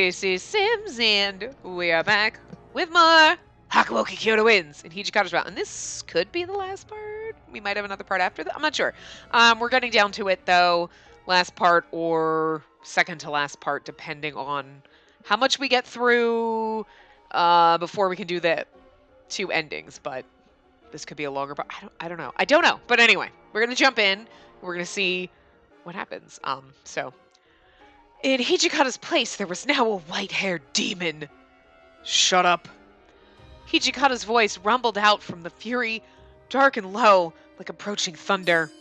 Spacey Sims, and we are back with more Hakuoki Kyoto wins in Hijikata's route. And this could be the last part. We might have another part after that. I'm not sure. We're getting down to it, though. Last part or second to last part, depending on how much we get through before we can do the 2 endings. But this could be a longer part. I don't know. I don't know. But anyway, we're going to jump in. We're going to see what happens. So... In Hijikata's place, there was now a white-haired demon. Shut up. Hijikata's voice rumbled out from the fury, dark and low, like approaching thunder.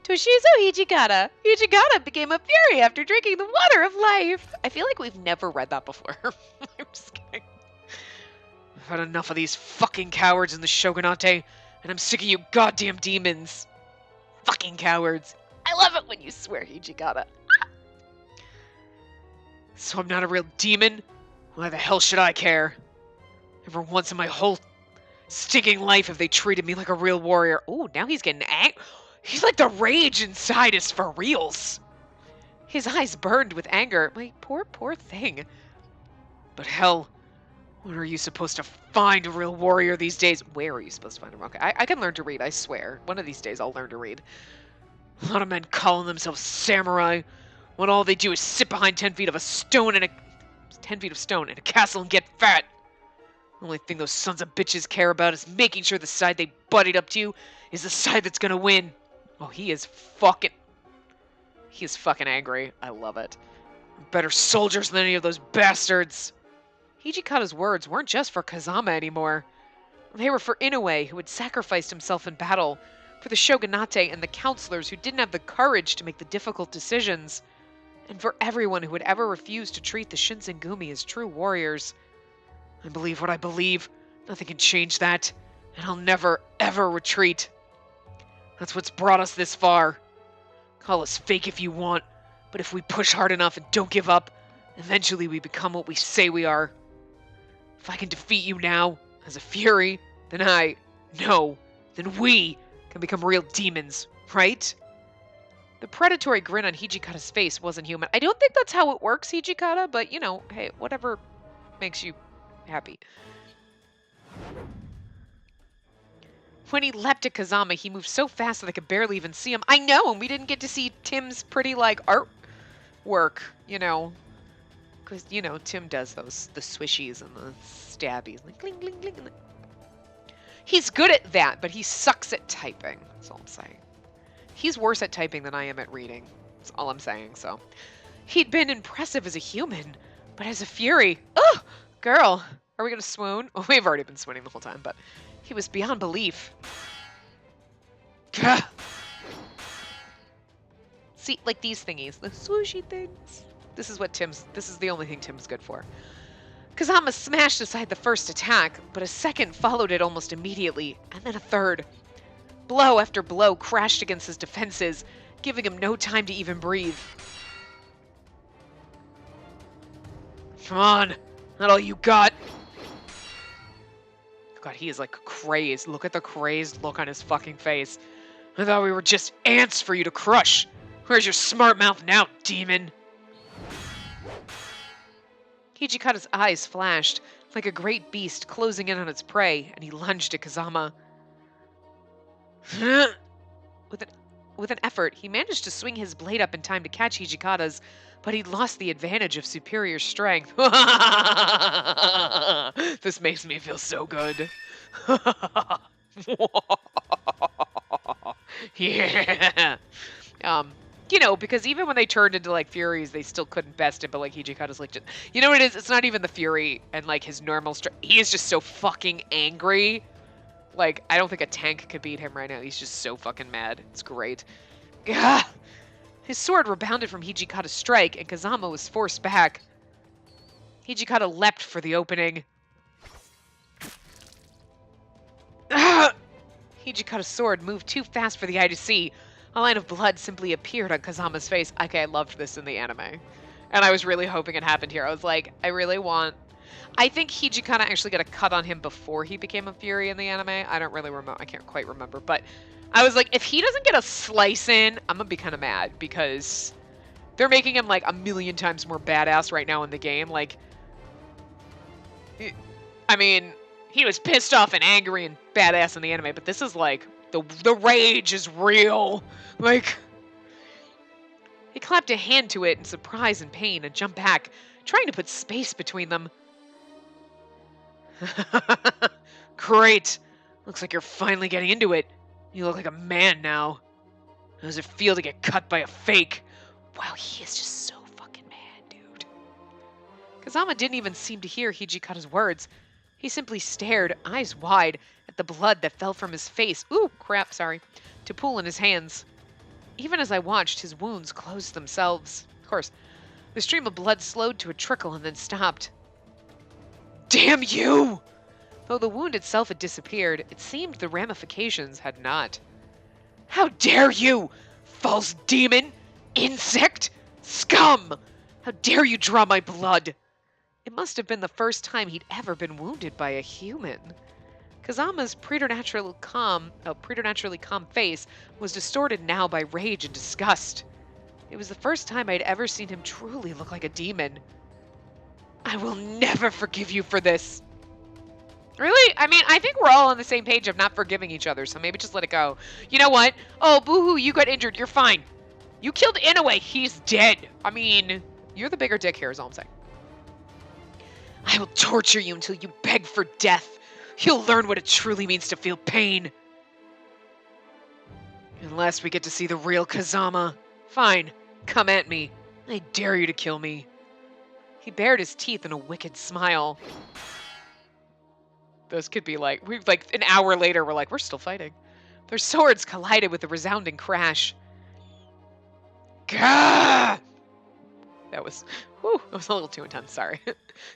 Toshizo Hijikata. Hijikata became a fury after drinking the water of life. I feel like we've never read that before. I'm just kidding. I've had enough of these fucking cowards in the shogunate, and I'm sick of you goddamn demons. Fucking cowards. I love it when you swear, Hijikata. So I'm not a real demon? Why the hell should I care? Never once in my whole stinking life have they treated me like a real warrior. Ooh, now he's getting angry. He's like the rage inside is for reals. His eyes burned with anger. My poor thing. But hell, when are you supposed to find a real warrior these days? Where are you supposed to find him? Okay, I can learn to read, I swear. One of these days I'll learn to read. A lot of men calling themselves samurai, when all they do is sit behind 10 feet of stone in a castle and get fat. The only thing those sons of bitches care about is making sure the side they buddied up to is the side that's gonna win. Oh, he is fucking angry. I love it. Better soldiers than any of those bastards. Hijikata's words weren't just for Kazama anymore. They were for Inoue, who had sacrificed himself in battle, for the shogunate and the counselors who didn't have the courage to make the difficult decisions, and for everyone who would ever refuse to treat the Shinsengumi as true warriors. I believe what I believe. Nothing can change that. And I'll never, ever retreat. That's what's brought us this far. Call us fake if you want, but if we push hard enough and don't give up, eventually we become what we say we are. If I can defeat you now, as a fury, then we can become real demons, right? The predatory grin on Hijikata's face wasn't human. I don't think that's how it works, Hijikata, but, you know, hey, whatever makes you happy. When he leapt at Kazama, he moved so fast that I could barely even see him. I know, and we didn't get to see Tim's pretty, like, artwork, you know. Because, you know, Tim does the swishies and the stabbies. Like, cling, cling, cling. He's good at that, but he sucks at typing. That's all I'm saying. He's worse at typing than I am at reading. That's all I'm saying, so. He'd been impressive as a human, but as a fury, oh, girl, are we gonna swoon? Oh, we've already been swooning the whole time, but he was beyond belief. Gah. See, like these thingies, the swooshy things. This is the only thing Tim's good for. Kazama smashed aside the first attack, but a second followed it almost immediately, and then a third. Blow after blow crashed against his defenses, giving him no time to even breathe. Come on, not all you got. God, he is like crazed. Look at the crazed look on his fucking face. I thought we were just ants for you to crush. Where's your smart mouth now, demon? Hijikata's eyes flashed, like a great beast closing in on its prey, and he lunged at Kazama. With an effort, he managed to swing his blade up in time to catch Hijikata's, but he'd lost the advantage of superior strength. This makes me feel so good. Yeah. You know, because even when they turned into, like, Furies, they still couldn't best him, but, like, Hijikata's, like, just, you know what it is? It's not even the Fury and, like, his normal strength. He is just so fucking angry. Like, I don't think a tank could beat him right now. He's just so fucking mad. It's great. Gah! His sword rebounded from Hijikata's strike, and Kazama was forced back. Hijikata leapt for the opening. Ah! Hijikata's sword moved too fast for the eye to see. A line of blood simply appeared on Kazama's face. Okay, I loved this in the anime. And I was really hoping it happened here. I was like, I think Hijikata actually got a cut on him before he became a Fury in the anime. I don't really remember. I can't quite remember. But I was like, if he doesn't get a slice in, I'm going to be kind of mad. Because They're making him, like, a million times more badass right now in the game. Like, I mean, he was pissed off and angry and badass in the anime, but this is, like, the rage is real. Like, he clapped a hand to it in surprise and pain and jumped back, trying to put space between them. Great. Looks like you're finally getting into it. You look like a man now. How does it feel to get cut by a fake? Wow, he is just so fucking mad, dude. Kazama didn't even seem to hear Hijikata's words. He simply stared, eyes wide, at the blood that fell from his face. Ooh, crap, sorry. To pool in his hands. Even as I watched, his wounds closed themselves. Of course, the stream of blood slowed to a trickle and then stopped. Damn you! Though the wound itself had disappeared, it seemed the ramifications had not. How dare you, false demon, insect, scum! How dare you draw my blood? It must have been the first time he'd ever been wounded by a human. Kazama's preternaturally calm face was distorted now by rage and disgust. It was the first time I'd ever seen him truly look like a demon. I will never forgive you for this. Really? I mean, I think we're all on the same page of not forgiving each other, so maybe just let it go. You know what? Oh, boo-hoo, you got injured. You're fine. You killed Inoue. He's dead. I mean, you're the bigger dick here is all I'm saying. I will torture you until you beg for death. You'll learn what it truly means to feel pain. Unless we get to see the real Kazama. Fine, come at me. I dare you to kill me. He bared his teeth in a wicked smile. This could be like, an hour later, we're like, we're still fighting. Their swords collided with a resounding crash. Gah! That was a little too intense, sorry.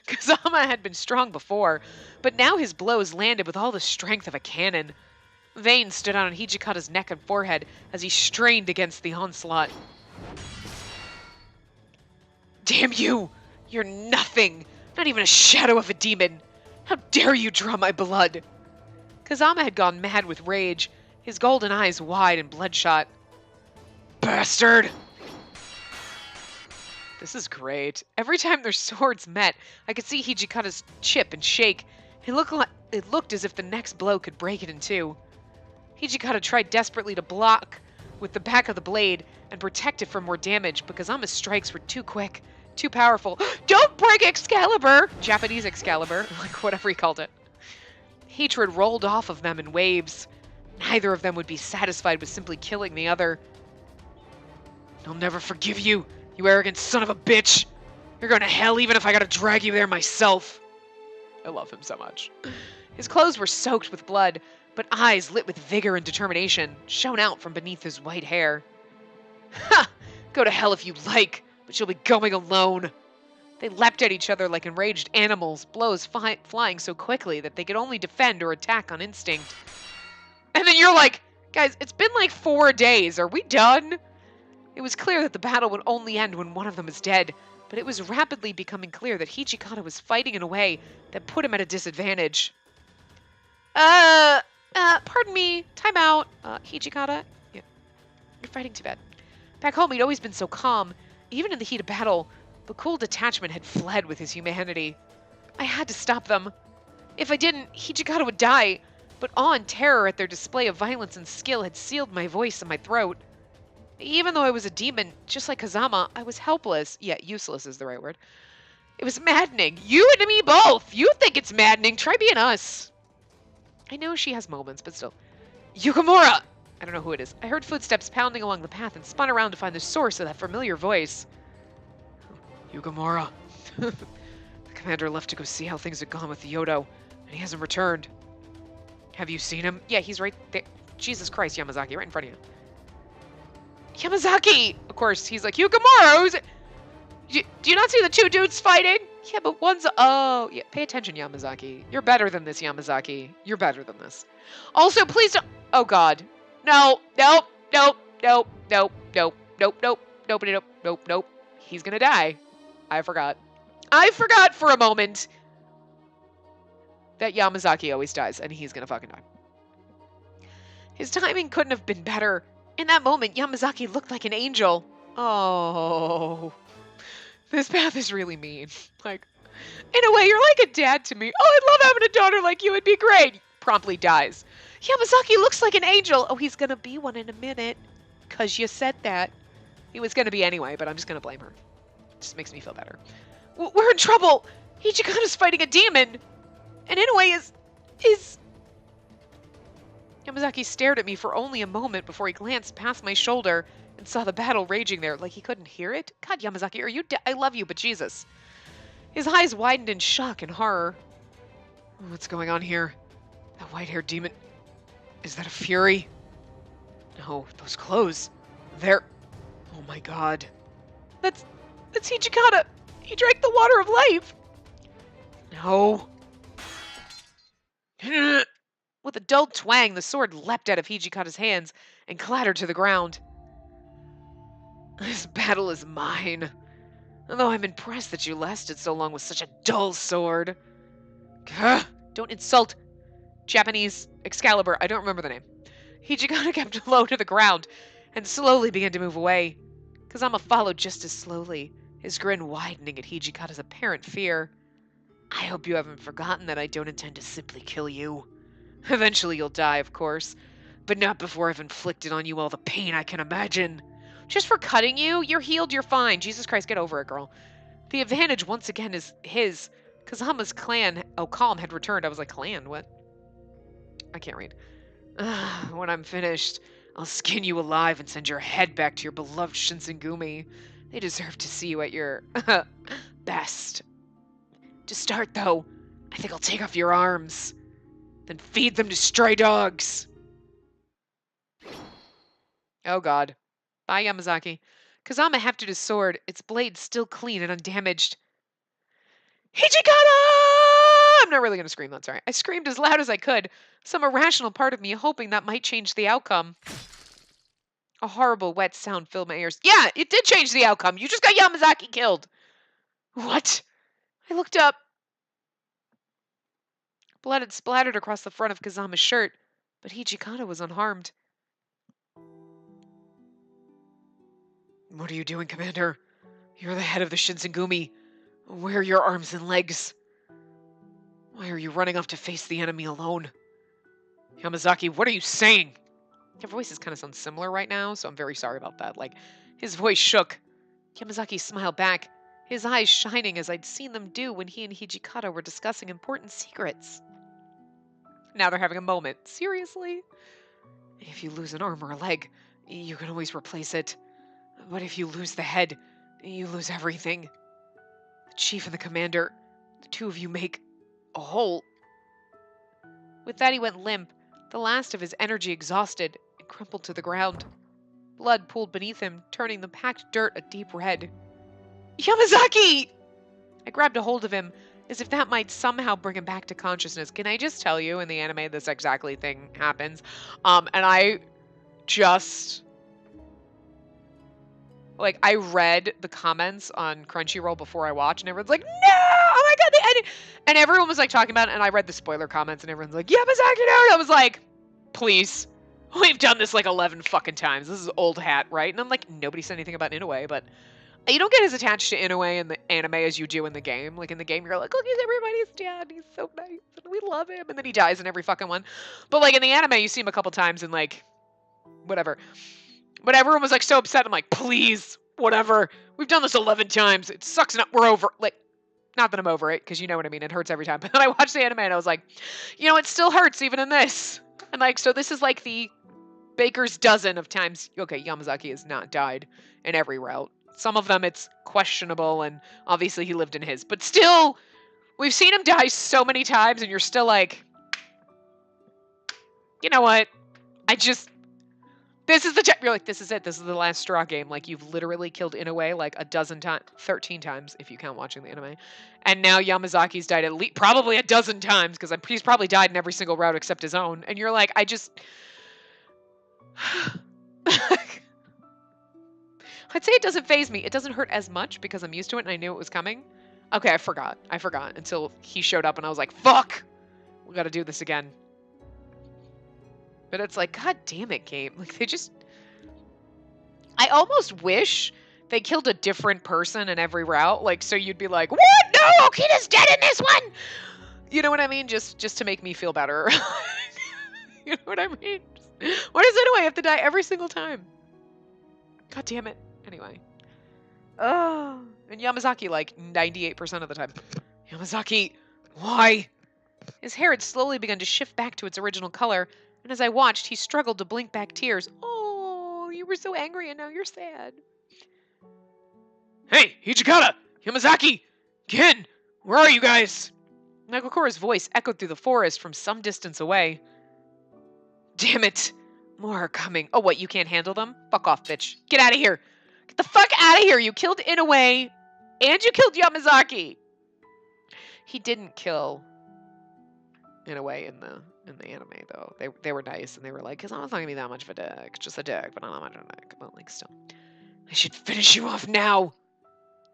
Kazama had been strong before, but now his blows landed with all the strength of a cannon. Veins stood out on Hijikata's neck and forehead as he strained against the onslaught. Damn you! You're nothing! Not even a shadow of a demon! How dare you draw my blood? Kazama had gone mad with rage, his golden eyes wide and bloodshot. Bastard! This is great. Every time their swords met, I could see Hijikata's chip and shake. It looked as if the next blow could break it in two. Hijikata tried desperately to block with the back of the blade and protect it from more damage, but Kazama's strikes were too quick, too powerful. Don't break Excalibur! Japanese Excalibur, like whatever he called it. Hatred rolled off of them in waves. Neither of them would be satisfied with simply killing the other. I'll never forgive you, you arrogant son of a bitch! You're going to hell even if I gotta drag you there myself. I love him so much. His clothes were soaked with blood, but eyes lit with vigor and determination shone out from beneath his white hair. Ha! Go to hell if you like, but you'll be going alone. They leapt at each other like enraged animals, blows flying so quickly that they could only defend or attack on instinct. And then you're like, guys, it's been like 4 days. Are we done? It was clear that the battle would only end when one of them is dead, but it was rapidly becoming clear that Hijikata was fighting in a way that put him at a disadvantage. Pardon me, time out, Hijikata. Yeah, you're fighting too bad. Back home, he'd always been so calm. Even in the heat of battle, the cool detachment had fled with his humanity. I had to stop them. If I didn't, Hijikata would die, but awe and terror at their display of violence and skill had sealed my voice and my throat. Even though I was a demon, just like Kazama, I was helpless. Yeah, useless is the right word. It was maddening. You and me both! You think it's maddening, try being us. I know she has moments, but still. Yukimura! I don't know who it is. I heard footsteps pounding along the path and spun around to find the source of that familiar voice. Yukimura. The commander left to go see how things had gone with Kyoto, and he hasn't returned. Have you seen him? Yeah, he's right there. Jesus Christ, Yamazaki, right in front of you. Yamazaki! Of course, he's like, Yukimura, who's it? Do you not see the two dudes fighting? Yeah, but one's... Oh, yeah, pay attention, Yamazaki. You're better than this, Yamazaki. You're better than this. Also, please don't... Oh, God. No, nope, nope, nope, nope, nope, nope, nope, nope, nope, nope, nope. He's gonna die. I forgot. I forgot for a moment that Yamazaki always dies, and he's gonna fucking die. His timing couldn't have been better. In that moment, Yamazaki looked like an angel. Oh, this path is really mean. Like, in a way, you're like a dad to me. Oh, I'd love having a daughter like you. It'd be great. Promptly dies. Yamazaki looks like an angel. Oh, he's gonna be one in a minute. 'Cause you said that. He was gonna be anyway, but I'm just gonna blame her. Just makes me feel better. We're in trouble. Hijikata's fighting a demon. And Inoue is... Yamazaki stared at me for only a moment before he glanced past my shoulder and saw the battle raging there, like he couldn't hear it. God, Yamazaki, are you I love you, but Jesus. His eyes widened in shock and horror. What's going on here? That white-haired demon... Is that a fury? No, those clothes. They're... Oh my god. That's Hijikata! He drank the water of life! No. With a dull twang, the sword leapt out of Hijikata's hands and clattered to the ground. This battle is mine. Although I'm impressed that you lasted so long with such a dull sword. Gah, don't insult Japanese Excalibur. I don't remember the name. Hijikata kept low to the ground and slowly began to move away. Kazama followed just as slowly, his grin widening at Hijikata's apparent fear. I hope you haven't forgotten that I don't intend to simply kill you. Eventually you'll die, of course, but not before I've inflicted on you all the pain I can imagine. Just for cutting you? You're healed, you're fine. Jesus Christ, get over it, girl. The advantage once again is his. Kazama's clan, calm had returned. I was like, clan? What? I can't read. When I'm finished, I'll skin you alive and send your head back to your beloved Shinsengumi. They deserve to see you at your best. To start, though, I think I'll take off your arms, then feed them to stray dogs. Oh god. Bye, Yamazaki. Kazama hefted his sword, its blade still clean and undamaged. Hijikata! I'm not really going to scream that, sorry. I screamed as loud as I could, some irrational part of me hoping that might change the outcome. A horrible, wet sound filled my ears. Yeah, it did change the outcome. You just got Yamazaki killed. What? I looked up. Blood had splattered across the front of Kazama's shirt, but Hijikata was unharmed. What are you doing, Commander? You're the head of the Shinsengumi. Where are your arms and legs? Why are you running off to face the enemy alone? Yamazaki, what are you saying? Your voices kind of sound similar right now, so I'm very sorry about that. Like, his voice shook. Yamazaki smiled back, his eyes shining as I'd seen them do when he and Hijikata were discussing important secrets. Now they're having a moment. Seriously? If you lose an arm or a leg, you can always replace it. But if you lose the head, you lose everything. The chief and the commander, the two of you make a whole. With that, he went limp, the last of his energy exhausted, and crumpled to the ground. Blood pooled beneath him, turning the packed dirt a deep red. Yamazaki! I grabbed a hold of him, as if that might somehow bring him back to consciousness. Can I just tell you, in the anime, this exactly thing happens. And I just... Like, I read the comments on Crunchyroll before I watched, and everyone's like, no! Oh my god, they ended... And everyone was, like, talking about it, and I read the spoiler comments, and everyone's like, Yamazaki, no! And I was like, please. We've done this, like, 11 fucking times. This is old hat, right? And I'm like, nobody said anything about Inoue, but... You don't get as attached to Inoue in the anime as you do in the game. Like, in the game, you're like, look, he's everybody's dad, he's so nice, and we love him, and then he dies in every fucking one. But, like, in the anime, you see him a couple times, and, like, whatever. But everyone was, like, so upset. I'm like, please, whatever. We've done this 11 times. It sucks. We're over. Like, not that I'm over it, because you know what I mean. It hurts every time. But then I watched the anime, and I was like, you know, it still hurts even in this. And, like, so this is, like, the baker's dozen of times. Okay, Yamazaki has not died in every route. Some of them, it's questionable, and obviously he lived in his. But still, we've seen him die so many times, and you're still like, you know what? This is the you're like, this is it. This is the last straw game. Like, you've literally killed Inoue like a dozen times, 13 times if you count watching the anime. And now Yamazaki's died at least probably a dozen times because he's probably died in every single route except his own. And you're like, I'd say it doesn't faze me. It doesn't hurt as much because I'm used to it and I knew it was coming. Okay, I forgot until he showed up and I was like, fuck! We gotta do this again. But it's like, god damn it, game. Like, I almost wish they killed a different person in every route. Like, so you'd be like, what? No, Okita's dead in this one. You know what I mean? Just to make me feel better. You know what I mean? Why does Inoue have to die every single time? God damn it. Anyway. Oh. And Yamazaki, like, 98% of the time. Yamazaki, why? His hair had slowly begun to shift back to its original color, and as I watched, he struggled to blink back tears. Oh, you were so angry and now you're sad. Hey, Hijikata! Yamazaki! Ken! Where are you guys? Nagakura's voice echoed through the forest from some distance away. Damn it! More are coming. Oh, what, you can't handle them? Fuck off, bitch. Get out of here! Get the fuck out of here! You killed Inoue, and you killed Yamazaki! He didn't kill Inoue in the anime, though. They were nice, and they were like, Kazama's not gonna be that much of a dick. Just a dick, but not that much of a dick. But, like, still. I should finish you off now!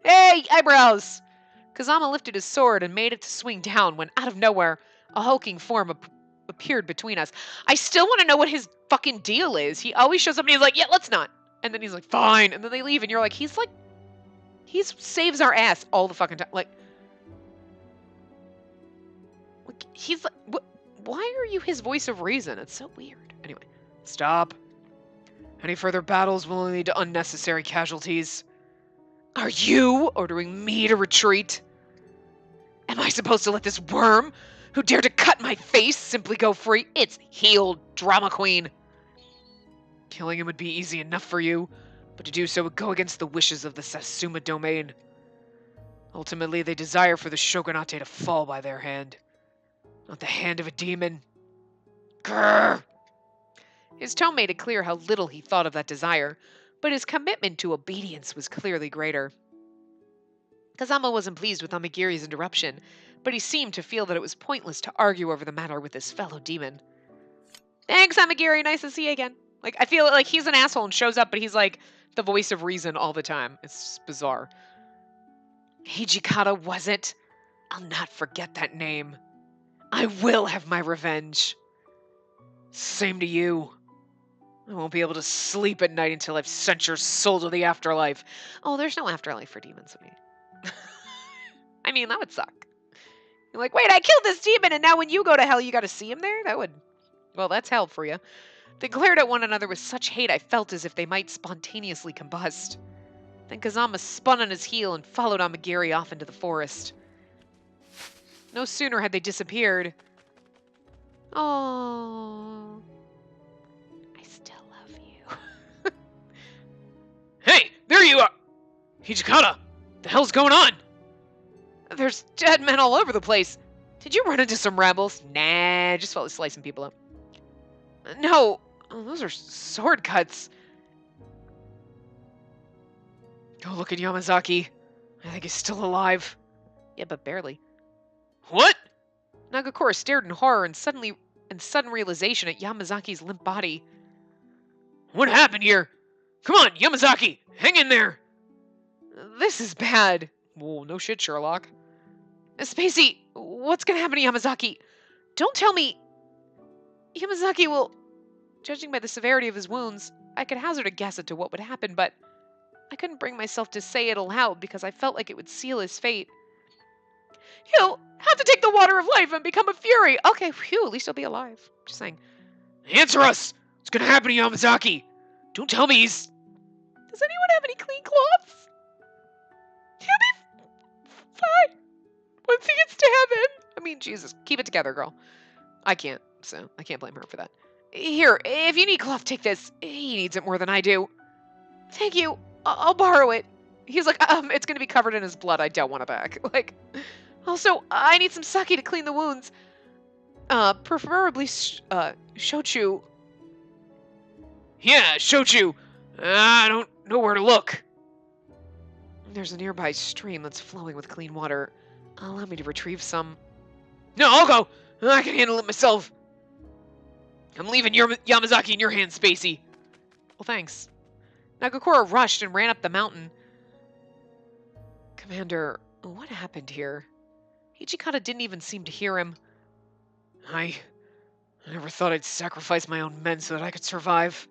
Hey, eyebrows! Kazama lifted his sword and made it to swing down when, out of nowhere, a hulking form appeared between us. I still want to know what his fucking deal is. He always shows up and he's like, yeah, let's not. And then he's like, fine. And then they leave and you're like, he saves our ass all the fucking time. Like he's like, why are you his voice of reason? It's so weird. Anyway, stop. Any further battles will only lead to unnecessary casualties. Are you ordering me to retreat? Am I supposed to let this worm who dared to cut my face simply go free? It's healed, drama queen. Killing him would be easy enough for you, but to do so would go against the wishes of the Satsuma domain. Ultimately, they desire for the shogunate to fall by their hand, not the hand of a demon. Grrr! His tone made it clear how little he thought of that desire, but his commitment to obedience was clearly greater. Kazama wasn't pleased with Amagiri's interruption, but he seemed to feel that it was pointless to argue over the matter with his fellow demon. Thanks, Amagiri. Nice to see you again. Like, I feel like he's an asshole and shows up, but he's like the voice of reason all the time. It's just bizarre. Hijikata was it? I'll not forget that name. I will have my revenge. Same to you. I won't be able to sleep at night until I've sent your soul to the afterlife. Oh, there's no afterlife for demons. I mean, that would suck. You're like, wait, I killed this demon, and now when you go to hell, you got to see him there? That would... Well, that's hell for you. They glared at one another with such hate I felt as if they might spontaneously combust. Then Kazama spun on his heel and followed Amagiri off into the forest. No sooner had they disappeared... Oh, I still love you. Hey, there you are! Hijikata, the hell's going on? There's dead men all over the place. Did you run into some rebels? Nah, just felt like slicing people up. No, those are sword cuts. Go look at Yamazaki. I think he's still alive. Yeah, but barely. What? Nagakura stared in horror and sudden realization at Yamazaki's limp body. What happened here? Come on, Yamazaki, hang in there. This is bad. Whoa, no shit, Sherlock. Spacey, what's gonna happen to Yamazaki? Don't tell me... Yamazaki will... Judging by the severity of his wounds, I could hazard a guess as to what would happen, but I couldn't bring myself to say it aloud because I felt like it would seal his fate. He'll have to take the water of life and become a fury. Okay, phew, at least he'll be alive. Just saying. Answer us! What's gonna happen to Yamazaki? Don't tell me he's... Does anyone have any clean cloths? He'll be fine once he gets to heaven. I mean, Jesus, keep it together, girl. I can't, so I can't blame her for that. Here, if you need cloth, take this. He needs it more than I do. Thank you. I'll borrow it. He's like, it's gonna be covered in his blood. I don't want it back. Like... Also, I need some sake to clean the wounds. Preferably, shochu. Yeah, shochu. I don't know where to look. There's a nearby stream that's flowing with clean water. Allow me to retrieve some. No, I'll go. I can handle it myself. I'm leaving your Yamazaki in your hands, Spacey. Well, thanks. Nagakura rushed and ran up the mountain. Commander, what happened here? Hijikata didn't even seem to hear him. I never thought I'd sacrifice my own men so that I could survive.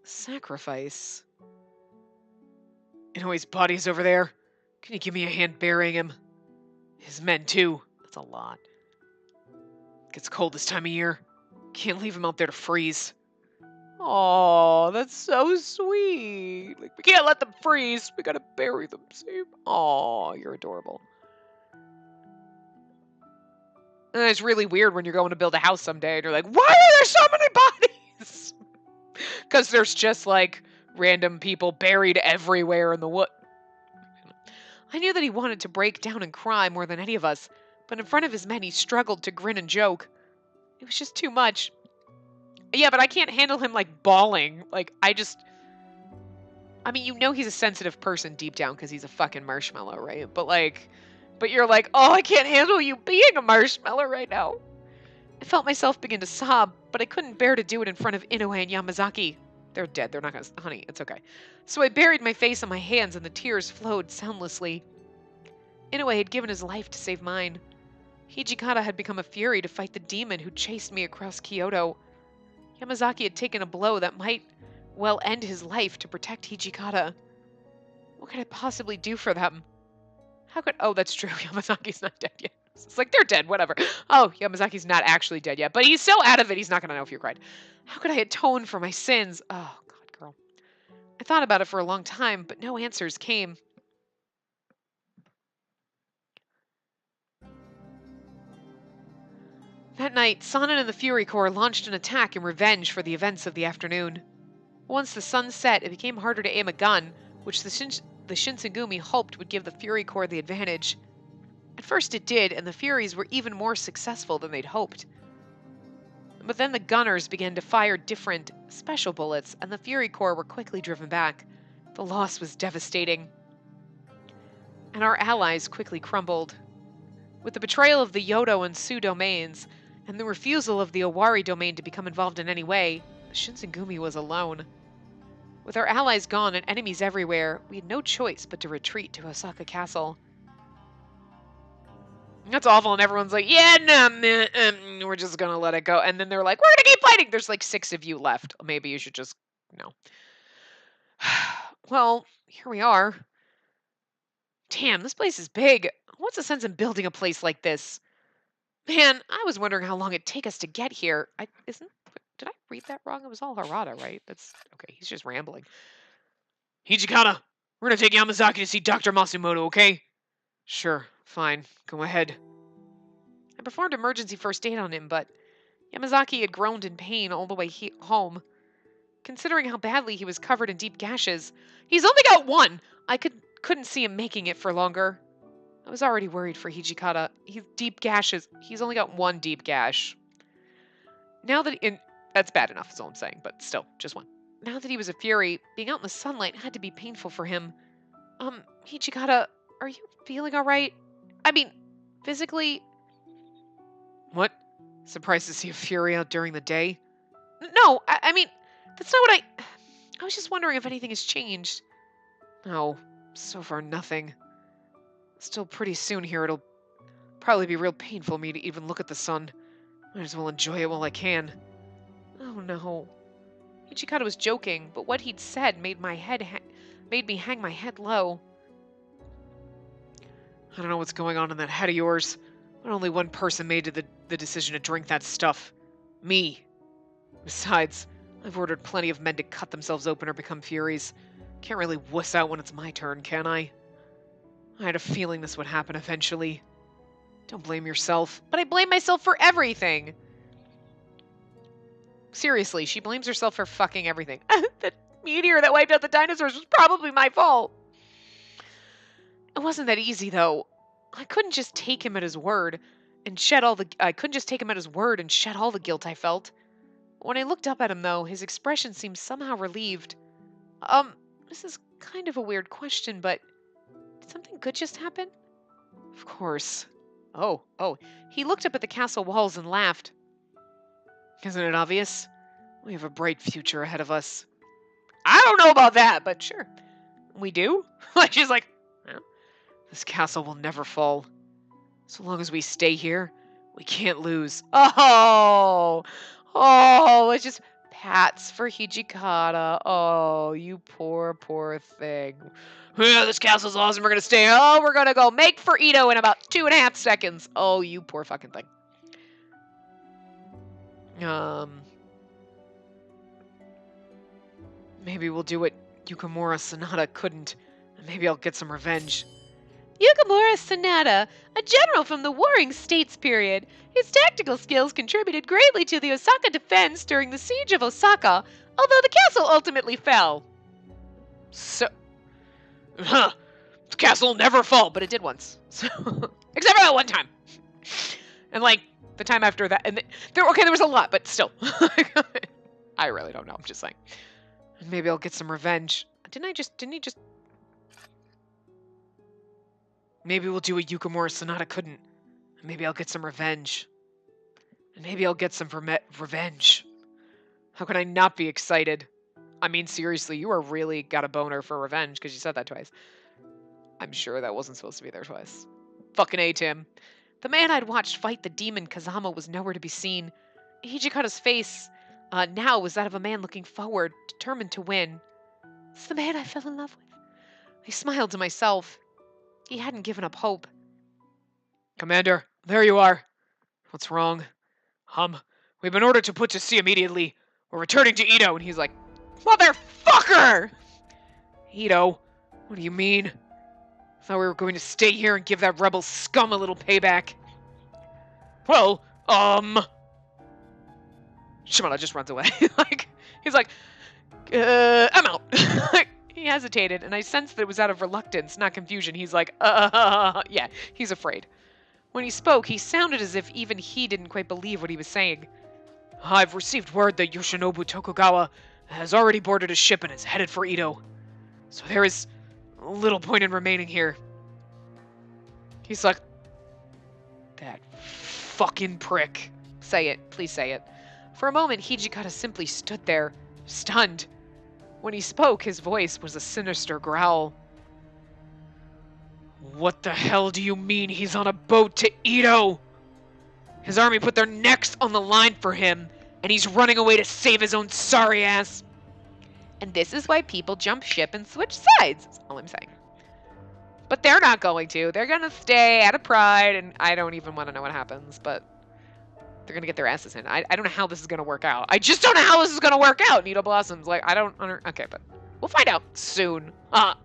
Sacrifice? Inoe's body's over there. Can you give me a hand burying him? His men, too. That's a lot. Gets cold this time of year. Can't leave him out there to freeze. Oh, that's so sweet. Like, we can't let them freeze. We gotta bury them. See? Oh, you're adorable. And it's really weird when you're going to build a house someday and you're like, why are there so many bodies? Because there's just like random people buried everywhere in the wood. I knew that he wanted to break down and cry more than any of us, but in front of his men he struggled to grin and joke. It was just too much. Yeah, but I can't handle him like bawling. Like, I mean, you know he's a sensitive person deep down because he's a fucking marshmallow, right? But you're like, oh, I can't handle you being a marshmallow right now. I felt myself begin to sob, but I couldn't bear to do it in front of Inoue and Yamazaki. They're dead. They're not gonna... Honey, it's okay. So I buried my face in my hands and the tears flowed soundlessly. Inoue had given his life to save mine. Hijikata had become a fury to fight the demon who chased me across Kyoto. Yamazaki had taken a blow that might well end his life to protect Hijikata. What could I possibly do for them? How could... Oh, that's true. Yamazaki's not dead yet. It's like, they're dead, whatever. Oh, Yamazaki's not actually dead yet, but he's so out of it, he's not going to know if you cried. How could I atone for my sins? Oh, God, girl. I thought about it for a long time, but no answers came. That night, Sanin and the Fury Corps launched an attack in revenge for the events of the afternoon. Once the sun set, it became harder to aim a gun, which the Shinsengumi hoped would give the Fury Corps the advantage. At first it did, and the Furies were even more successful than they'd hoped. But then the gunners began to fire different, special bullets, and the Fury Corps were quickly driven back. The loss was devastating. And our allies quickly crumbled. With the betrayal of the Yodo and Su domains, and the refusal of the Owari domain to become involved in any way, the Shinsengumi was alone. With our allies gone and enemies everywhere, we had no choice but to retreat to Osaka Castle. That's awful, and everyone's like, yeah, no, we're just gonna let it go. And then they're like, we're gonna keep fighting! There's like 6 of you left. Maybe you should just, no. Well, here we are. Damn, this place is big. What's the sense in building a place like this? Man, I was wondering how long it'd take us to get here. Did I read that wrong? It was all Harada, right? That's, okay, he's just rambling. Hijikata, we're gonna take Yamazaki to see Dr. Masumoto, okay? Sure, fine, go ahead. I performed emergency first aid on him, but Yamazaki had groaned in pain all the way home. Considering how badly he was covered in deep gashes, he's only got one! I couldn't see him making it for longer. I was already worried for Hijikata. Deep gashes. He's only got one deep gash. That's bad enough, is all I'm saying, but still, just one. Now that he was a fury, being out in the sunlight had to be painful for him. Hijikata, are you feeling alright? I mean, physically? What? Surprised to see a fury out during the day? No, I mean, that's not what I was just wondering if anything has changed. No, so far nothing. Still pretty soon here, it'll probably be real painful for me to even look at the sun. Might as well enjoy it while I can. Oh no. Hijikata was joking, but what he'd said made me hang my head low. I don't know what's going on in that head of yours, but only one person made the decision to drink that stuff. Me. Besides, I've ordered plenty of men to cut themselves open or become furies. Can't really wuss out when it's my turn, can I? I had a feeling this would happen eventually. Don't blame yourself. But I blame myself for everything. Seriously, she blames herself for fucking everything. That meteor that wiped out the dinosaurs was probably my fault. It wasn't that easy, though. I couldn't just take him at his word and shed all the guilt I felt. When I looked up at him, though, his expression seemed somehow relieved. This is kind of a weird question, but did something good just happen? Of course. Oh. He looked up at the castle walls and laughed. Isn't it obvious? We have a bright future ahead of us. I don't know about that, but sure. We do? She's like, well, this castle will never fall. So long as we stay here, we can't lose. Oh, it's just pats for Hijikata. Oh, you poor, poor thing. Yeah, this castle's awesome. We're gonna stay. Oh, we're gonna go make for Ito in about 2.5 seconds. Oh, you poor fucking thing. Maybe we'll do what Yukimura Sanada couldn't, and maybe I'll get some revenge. Yukimura Sanada, a general from the Warring States period. His tactical skills contributed greatly to the Osaka defense during the siege of Osaka, although the castle ultimately fell. So, the castle will never fall, but it did once. So, except for that one time. And like the time after that, and there was a lot, but still. I really don't know. I'm just saying. Maybe I'll get some revenge. Didn't he just... Maybe we'll do what Yukimura Sanada couldn't. Maybe I'll get some revenge. And maybe I'll get some revenge. How can I not be excited? I mean, seriously, you are really got a boner for revenge because you said that twice. I'm sure that wasn't supposed to be there twice. Fucking A, Tim. The man I'd watched fight the demon Kazama was nowhere to be seen. Hijikata's face now was that of a man looking forward, determined to win. It's the man I fell in love with. I smiled to myself. He hadn't given up hope. Commander, there you are. What's wrong? We've been ordered to put to sea immediately. We're returning to Ito. And he's like, motherfucker! Ito, what do you mean? I thought we were going to stay here and give that rebel scum a little payback. Well, Shimada just runs away. He's like, I'm out. He hesitated, and I sensed that it was out of reluctance, not confusion. He's like, yeah, he's afraid. When he spoke, he sounded as if even he didn't quite believe what he was saying. I've received word that Yoshinobu Tokugawa has already boarded a ship and is headed for Ito. So there is little point in remaining here. He's like, that fucking prick. Say it. Please say it. For a moment, Hijikata simply stood there, stunned. When he spoke, his voice was a sinister growl. What the hell do you mean he's on a boat to Ito? His army put their necks on the line for him, and he's running away to save his own sorry ass. And this is why people jump ship and switch sides, that's all I'm saying. But they're not going to. They're going to stay out of pride, and I don't even want to know what happens, but they're going to get their asses in. I don't know how this is going to work out. I just don't know how this is going to work out, Nito Blossoms. Like, I don't... Okay, but we'll find out soon.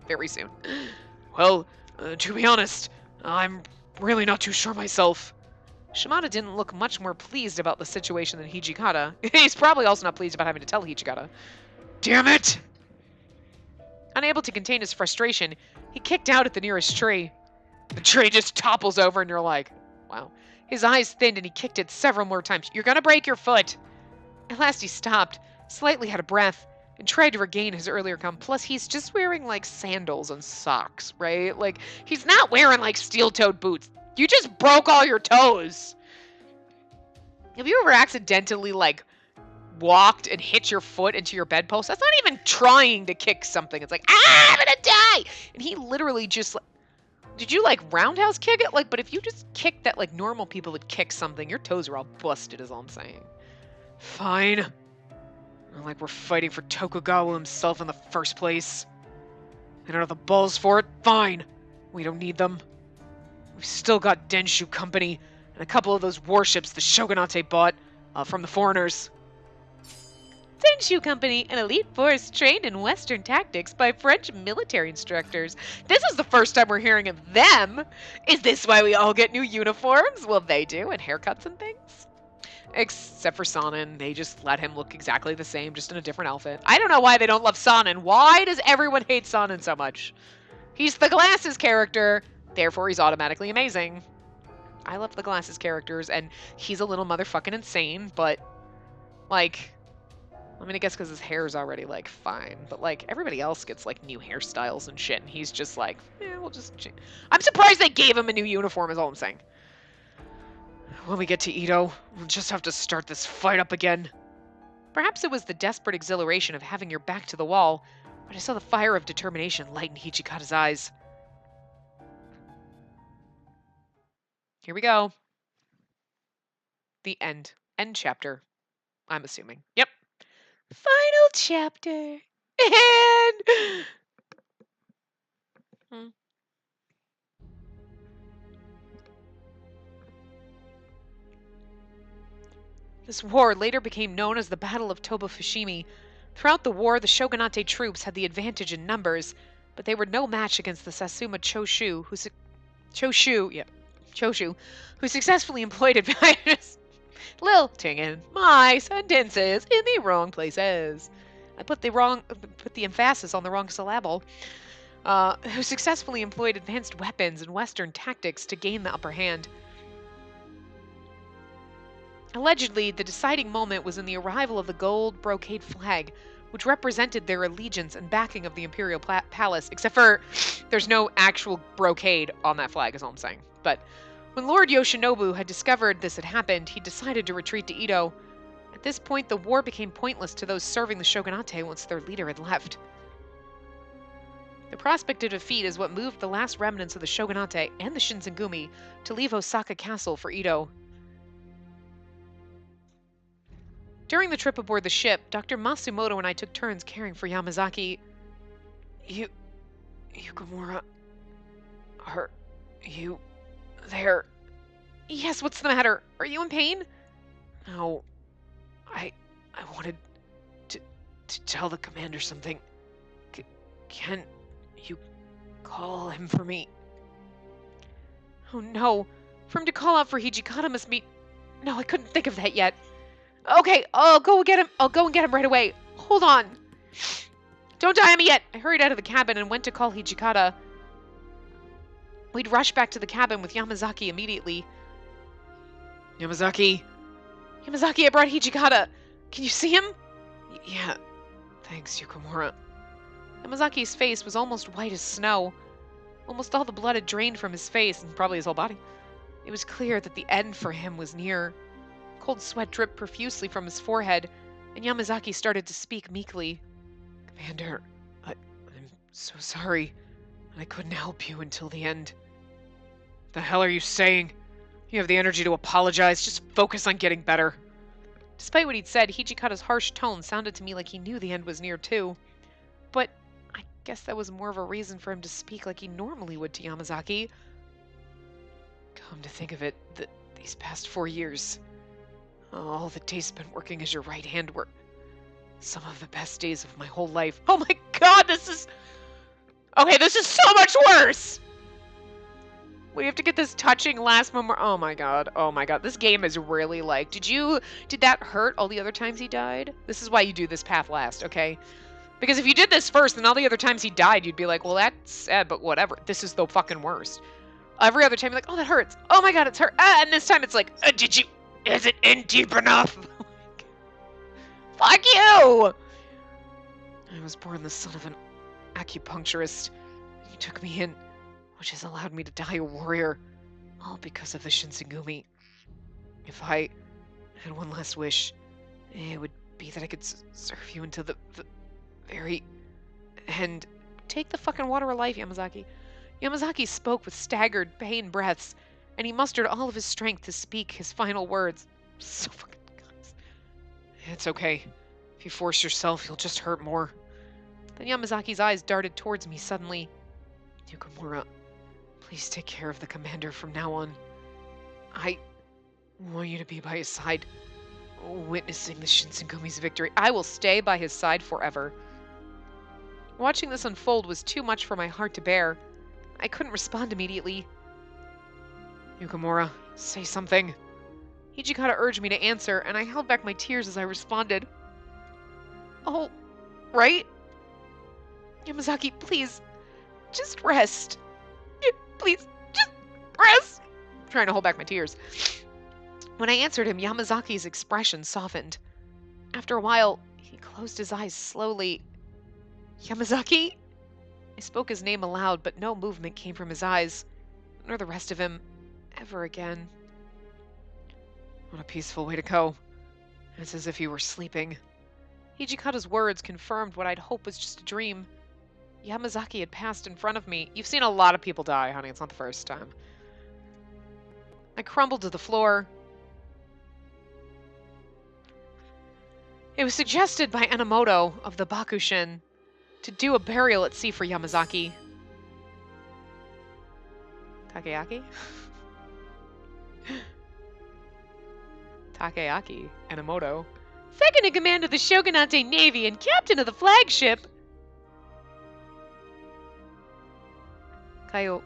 Very soon. Well, to be honest, I'm really not too sure myself. Shimada didn't look much more pleased about the situation than Hijikata. He's probably also not pleased about having to tell Hijikata. Damn it! Unable to contain his frustration, he kicked out at the nearest tree. The tree just topples over and you're like, wow. His eyes thinned and he kicked it several more times. You're gonna break your foot! At last he stopped, slightly out of breath, and tried to regain his earlier calm. Plus, he's just wearing, like, sandals and socks, right? Like, he's not wearing, like, steel-toed boots. You just broke all your toes! Have you ever accidentally, like, walked and hit your foot into your bedpost? That's not even trying to kick something. It's like, I'm gonna die! And he literally just, like, did you, like, roundhouse kick it? Like, but if you just kick that, like, normal people would kick something, your toes are all busted, is all I'm saying. Fine. Not like we're fighting for Tokugawa himself in the first place. I don't have the balls for it. Fine. We don't need them. We've still got Denshu Company and a couple of those warships the Shogunate bought from the foreigners. Denshu Company, an elite force trained in Western tactics by French military instructors. This is the first time we're hearing of them. Is this why we all get new uniforms? Well, they do, and haircuts and things. Except for Sonnen, they just let him look exactly the same, just in a different outfit. I don't know why they don't love Sonnen. Why does everyone hate Sonnen so much? He's the Glasses character, therefore he's automatically amazing. I love the Glasses characters, and he's a little motherfucking insane, but, like, I'm gonna guess because his hair is already, like, fine. But, like, everybody else gets, like, new hairstyles and shit, and he's just like, we'll just change. I'm surprised they gave him a new uniform, is all I'm saying. When we get to Ito, we'll just have to start this fight up again. Perhaps it was the desperate exhilaration of having your back to the wall, but I saw the fire of determination light in Hijikata's eyes. Here we go. The end. End chapter. I'm assuming. Yep. Final chapter. And Hmm. This war later became known as the Battle of Toba-Fushimi. Throughout the war, the shogunate troops had the advantage in numbers, but they were no match against the Satsuma Choshu, who successfully employed advantages. Lilting in my sentences in the wrong places. I put the emphasis on the wrong syllable. Who successfully employed advanced weapons and Western tactics to gain the upper hand. Allegedly, the deciding moment was in the arrival of the gold brocade flag, which represented their allegiance and backing of the imperial palace, except for there's no actual brocade on that flag, is all I'm saying. But when Lord Yoshinobu had discovered this had happened, he decided to retreat to Edo. At this point, the war became pointless to those serving the shogunate once their leader had left. The prospect of defeat is what moved the last remnants of the shogunate and the Shinsengumi to leave Osaka Castle for Edo. During the trip aboard the ship, Dr. Matsumoto and I took turns caring for Yamazaki. Yukamura, are you there? Yes, what's the matter? Are you in pain? No, I wanted to tell the commander something. Can you call him for me? Oh no, for him to call out for Hijikata must mean... No, I couldn't think of that yet. Okay, I'll go get him. I'll go and get him right away. Hold on. Don't die on me yet. I hurried out of the cabin and went to call Hijikata. We'd rushed back to the cabin with Yamazaki immediately. Yamazaki, I brought Hijikata. Can you see him? Yeah, thanks, Yukamura. Yamazaki's face was almost white as snow. Almost all the blood had drained from his face and probably his whole body. It was clear that the end for him was near. Cold sweat dripped profusely from his forehead, and Yamazaki started to speak meekly. Commander, I'm so sorry. I couldn't help you until the end. The hell are you saying? You have the energy to apologize. Just focus on getting better. Despite what he'd said, Hijikata's harsh tone sounded to me like he knew the end was near too. But I guess that was more of a reason for him to speak like he normally would to Yamazaki. Come to think of it, these past 4 years, all the days spent working as your right hand were some of the best days of my whole life. Oh my god, this is... Okay, this is so much worse! We have to get this touching last moment. Oh my god, this game is really like... Did that hurt all the other times he died? This is why you do this path last, okay? Because if you did this first, then all the other times he died, you'd be like, well, that's sad, but whatever. This is the fucking worst. Every other time, you're like, oh, that hurts. Oh my god, it's hurt. And this time it's like, is it in deep enough? Fuck you! I was born the son of an acupuncturist. He took me in, which has allowed me to die a warrior, all because of the Shinsengumi. If I had one last wish, it would be that I could serve you until the very end. Take the fucking water of life, Yamazaki. Yamazaki spoke with staggered, pain breaths, and he mustered all of his strength to speak his final words. So fucking guys. It's okay. If you force yourself, you'll just hurt more. Then Yamazaki's eyes darted towards me suddenly. Yukamura, please take care of the commander from now on. I want you to be by his side, witnessing the Shinsengumi's victory. I will stay by his side forever. Watching this unfold was too much for my heart to bear. I couldn't respond immediately. Yukamura, say something. Hijikata urged me to answer, and I held back my tears as I responded. Oh, right? Yamazaki, please, just rest. Please, just rest. I'm trying to hold back my tears. When I answered him, Yamazaki's expression softened. After a while, he closed his eyes slowly. Yamazaki? I spoke his name aloud, but no movement came from his eyes, nor the rest of him, ever again. What a peaceful way to go. It's as if he were sleeping. Hijikata's words confirmed what I'd hoped was just a dream. Yamazaki had passed in front of me. You've seen a lot of people die, honey. It's not the first time. I crumbled to the floor. It was suggested by Enomoto of the Bakushin to do a burial at sea for Yamazaki. Takeaki? Takeaki Enomoto. Second in command of the Shogunate Navy and captain of the flagship. Kayomaru?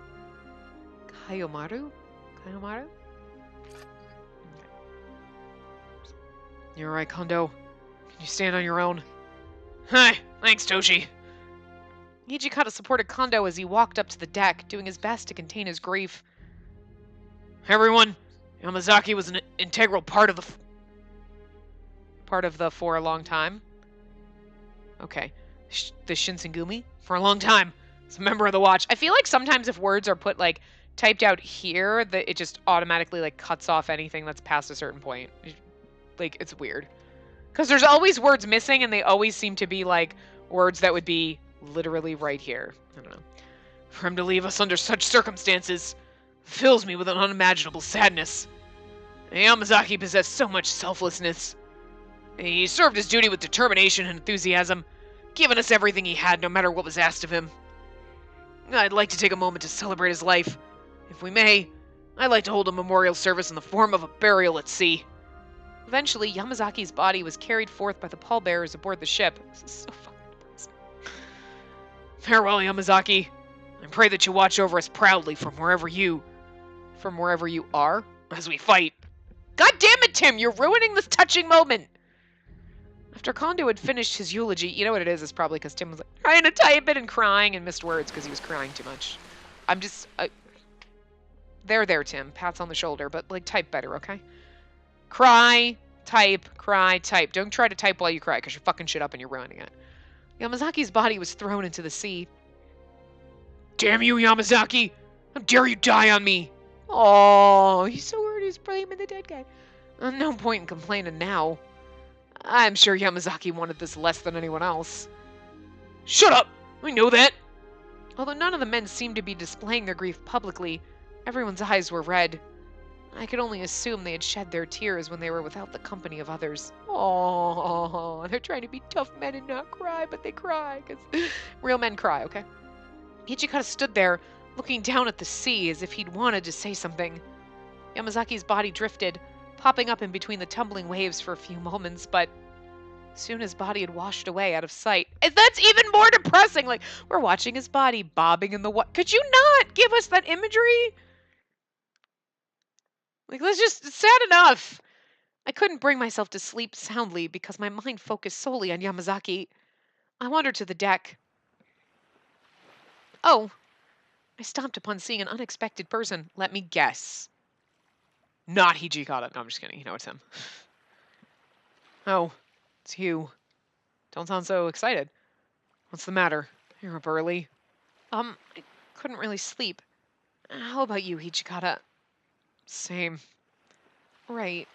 Kayomaru? You're right, Kondo. Can you stand on your own? Hi, thanks, Toshi. Hijikata supported Kondo as he walked up to the deck, doing his best to contain his grief. Everyone, Yamazaki was an integral part of the for a long time. Okay. The Shinsengumi? For a long time. As a member of the watch. I feel like sometimes if words are put, like, typed out here, that it just automatically, like, cuts off anything that's past a certain point. Like, it's weird. Because there's always words missing, and they always seem to be, like, words that would be literally right here. I don't know. For him to leave us under such circumstances fills me with an unimaginable sadness. Yamazaki possessed so much selflessness. He served his duty with determination and enthusiasm, giving us everything he had no matter what was asked of him. I'd like to take a moment to celebrate his life. If we may, I'd like to hold a memorial service in the form of a burial at sea. Eventually, Yamazaki's body was carried forth by the pallbearers aboard the ship. This is so fucking depressing. Farewell, Yamazaki. I pray that you watch over us proudly from wherever you are as we fight. God damn it, Tim! You're ruining this touching moment! After Kondo had finished his eulogy, you know what it is? It's probably because Tim was like trying to type it and crying and missed words because he was crying too much. I'm just... There, Tim. Pats on the shoulder, but, like, type better, okay? Cry, type. Don't try to type while you cry because you're fucking shit up and you're ruining it. Yamazaki's body was thrown into the sea. Damn you, Yamazaki! How dare you die on me! Oh, he's so hurt he's blaming the dead guy. No point in complaining now. I'm sure Yamazaki wanted this less than anyone else. Shut up! I know that! Although none of the men seemed to be displaying their grief publicly, everyone's eyes were red. I could only assume they had shed their tears when they were without the company of others. Oh, they're trying to be tough men and not cry, but they cry, because real men cry, okay? Hijikata stood there, looking down at the sea as if he'd wanted to say something. Yamazaki's body drifted, popping up in between the tumbling waves for a few moments, but soon his body had washed away out of sight. And that's even more depressing! Like, we're watching his body bobbing in the water. Could you not give us that imagery? Like, it's sad enough. I couldn't bring myself to sleep soundly because my mind focused solely on Yamazaki. I wandered to the deck. Oh, I stopped upon seeing an unexpected person. Let me guess. Not Hijikata. No, I'm just kidding. You know it's him. Oh, it's you. Don't sound so excited. What's the matter? You're up early. I couldn't really sleep. How about you, Hijikata? Same. Right.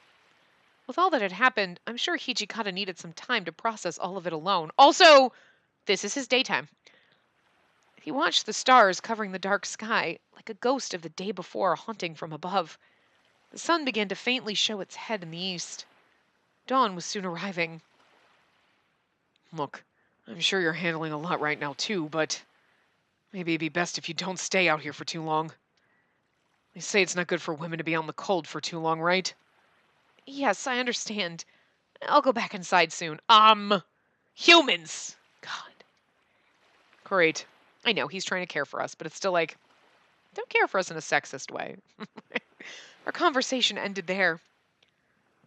With all that had happened, I'm sure Hijikata needed some time to process all of it alone. Also, this is his daytime. He watched the stars covering the dark sky, like a ghost of the day before haunting from above. The sun began to faintly show its head in the east. Dawn was soon arriving. Look, I'm sure you're handling a lot right now too, but maybe it'd be best if you don't stay out here for too long. They say it's not good for women to be out in the cold for too long, right? Yes, I understand. I'll go back inside soon. Humans! God. Great. I know, he's trying to care for us, but it's still like, don't care for us in a sexist way. Our conversation ended there.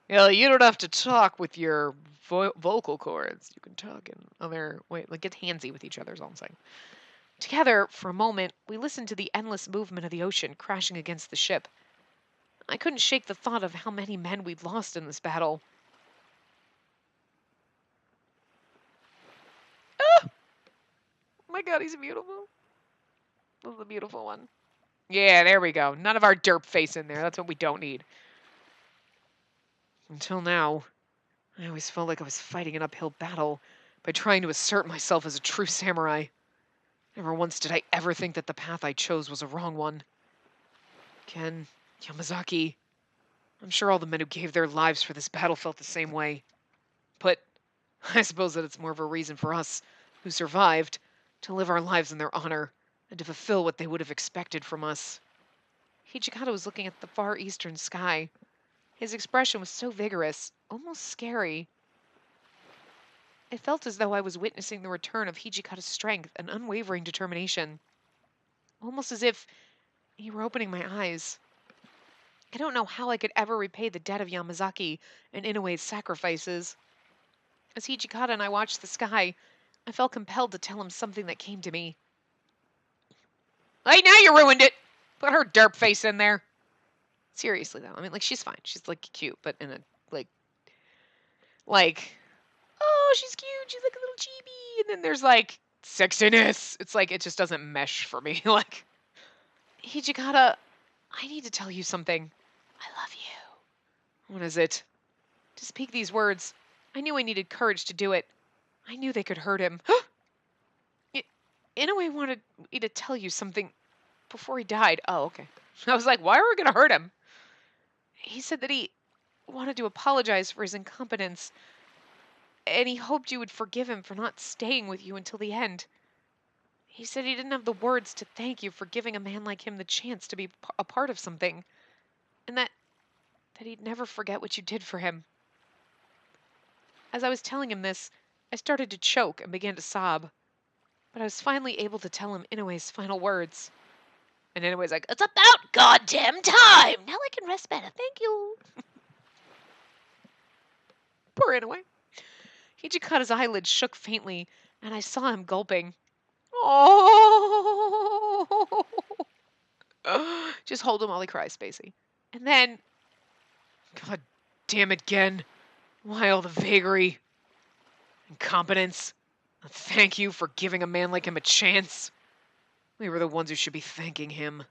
Yeah, you don't have to talk with your vocal cords. You can talk in other ways. Like, get handsy with each other is all I'm saying. Together, for a moment, we listened to the endless movement of the ocean crashing against the ship. I couldn't shake the thought of how many men we'd lost in this battle. Ah! Oh my god, he's beautiful. This is a beautiful one. Yeah, there we go. None of our derp face in there. That's what we don't need. Until now, I always felt like I was fighting an uphill battle by trying to assert myself as a true samurai. Never once did I ever think that the path I chose was a wrong one. Ken, Yamazaki, I'm sure all the men who gave their lives for this battle felt the same way. But I suppose that it's more of a reason for us, who survived, to live our lives in their honor and to fulfill what they would have expected from us. Hijikata was looking at the far eastern sky. His expression was so vigorous, almost scary. It felt as though I was witnessing the return of Hijikata's strength and unwavering determination. Almost as if he were opening my eyes. I don't know how I could ever repay the debt of Yamazaki and Inoue's sacrifices. As Hijikata and I watched the sky, I felt compelled to tell him something that came to me. Hey, now you ruined it! Put her derp face in there. Seriously, though. I mean, like, she's fine. She's, like, cute, but in a, like, oh, she's cute. She's, like, a little chibi. And then there's, like, sexiness. It's like, it just doesn't mesh for me. Like, Hijikata, I need to tell you something. I love you. What is it? To speak these words, I knew I needed courage to do it. I knew they could hurt him. Inoue wanted me to tell you something before he died. Oh, okay. I was like, why are we going to hurt him? He said that he wanted to apologize for his incompetence, and he hoped you would forgive him for not staying with you until the end. He said he didn't have the words to thank you for giving a man like him the chance to be a part of something, and that he'd never forget what you did for him. As I was telling him this, I started to choke and began to sob, but I was finally able to tell him Inoue's final words. And Inoue's like, it's about goddamn time! Now I can rest better, thank you. Poor Inoue. Hijikata's eyelids shook faintly, and I saw him gulping. Oh! Just hold him while he cries, Spacey. And then, God damn it, Gen. Why all the vagary? Incompetence. Thank you for giving a man like him a chance. We were the ones who should be thanking him.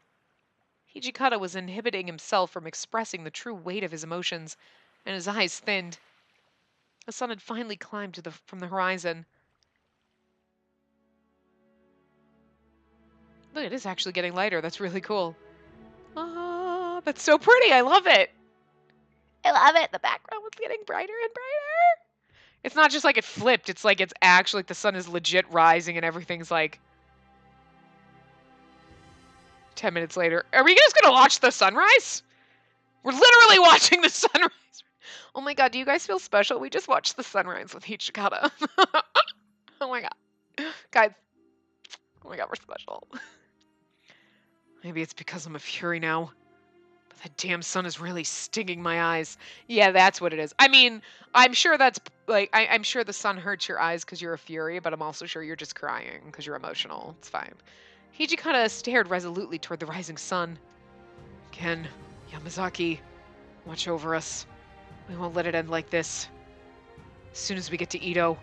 Hijikata was inhibiting himself from expressing the true weight of his emotions, and his eyes thinned. The sun had finally climbed from the horizon. Look, it is actually getting lighter. That's really cool. Ah, that's so pretty. I love it. I love it. The background was getting brighter and brighter. It's not just like it flipped. It's like it's actually like the sun is legit rising and everything's like 10 minutes later. Are we just going to watch the sunrise? We're literally watching the sunrise. Oh my god, do you guys feel special? We just watched the sunrise with Hijikata. Oh my god. Guys. Oh my god, we're special. Maybe it's because I'm a fury now. But that damn sun is really stinging my eyes. Yeah, that's what it is. I mean, I'm sure that's, like, I'm sure the sun hurts your eyes because you're a fury, but I'm also sure you're just crying because you're emotional. It's fine. Hijikata stared resolutely toward the rising sun. Ken, Yamazaki, watch over us. We won't let it end like this. As soon as we get to Ito,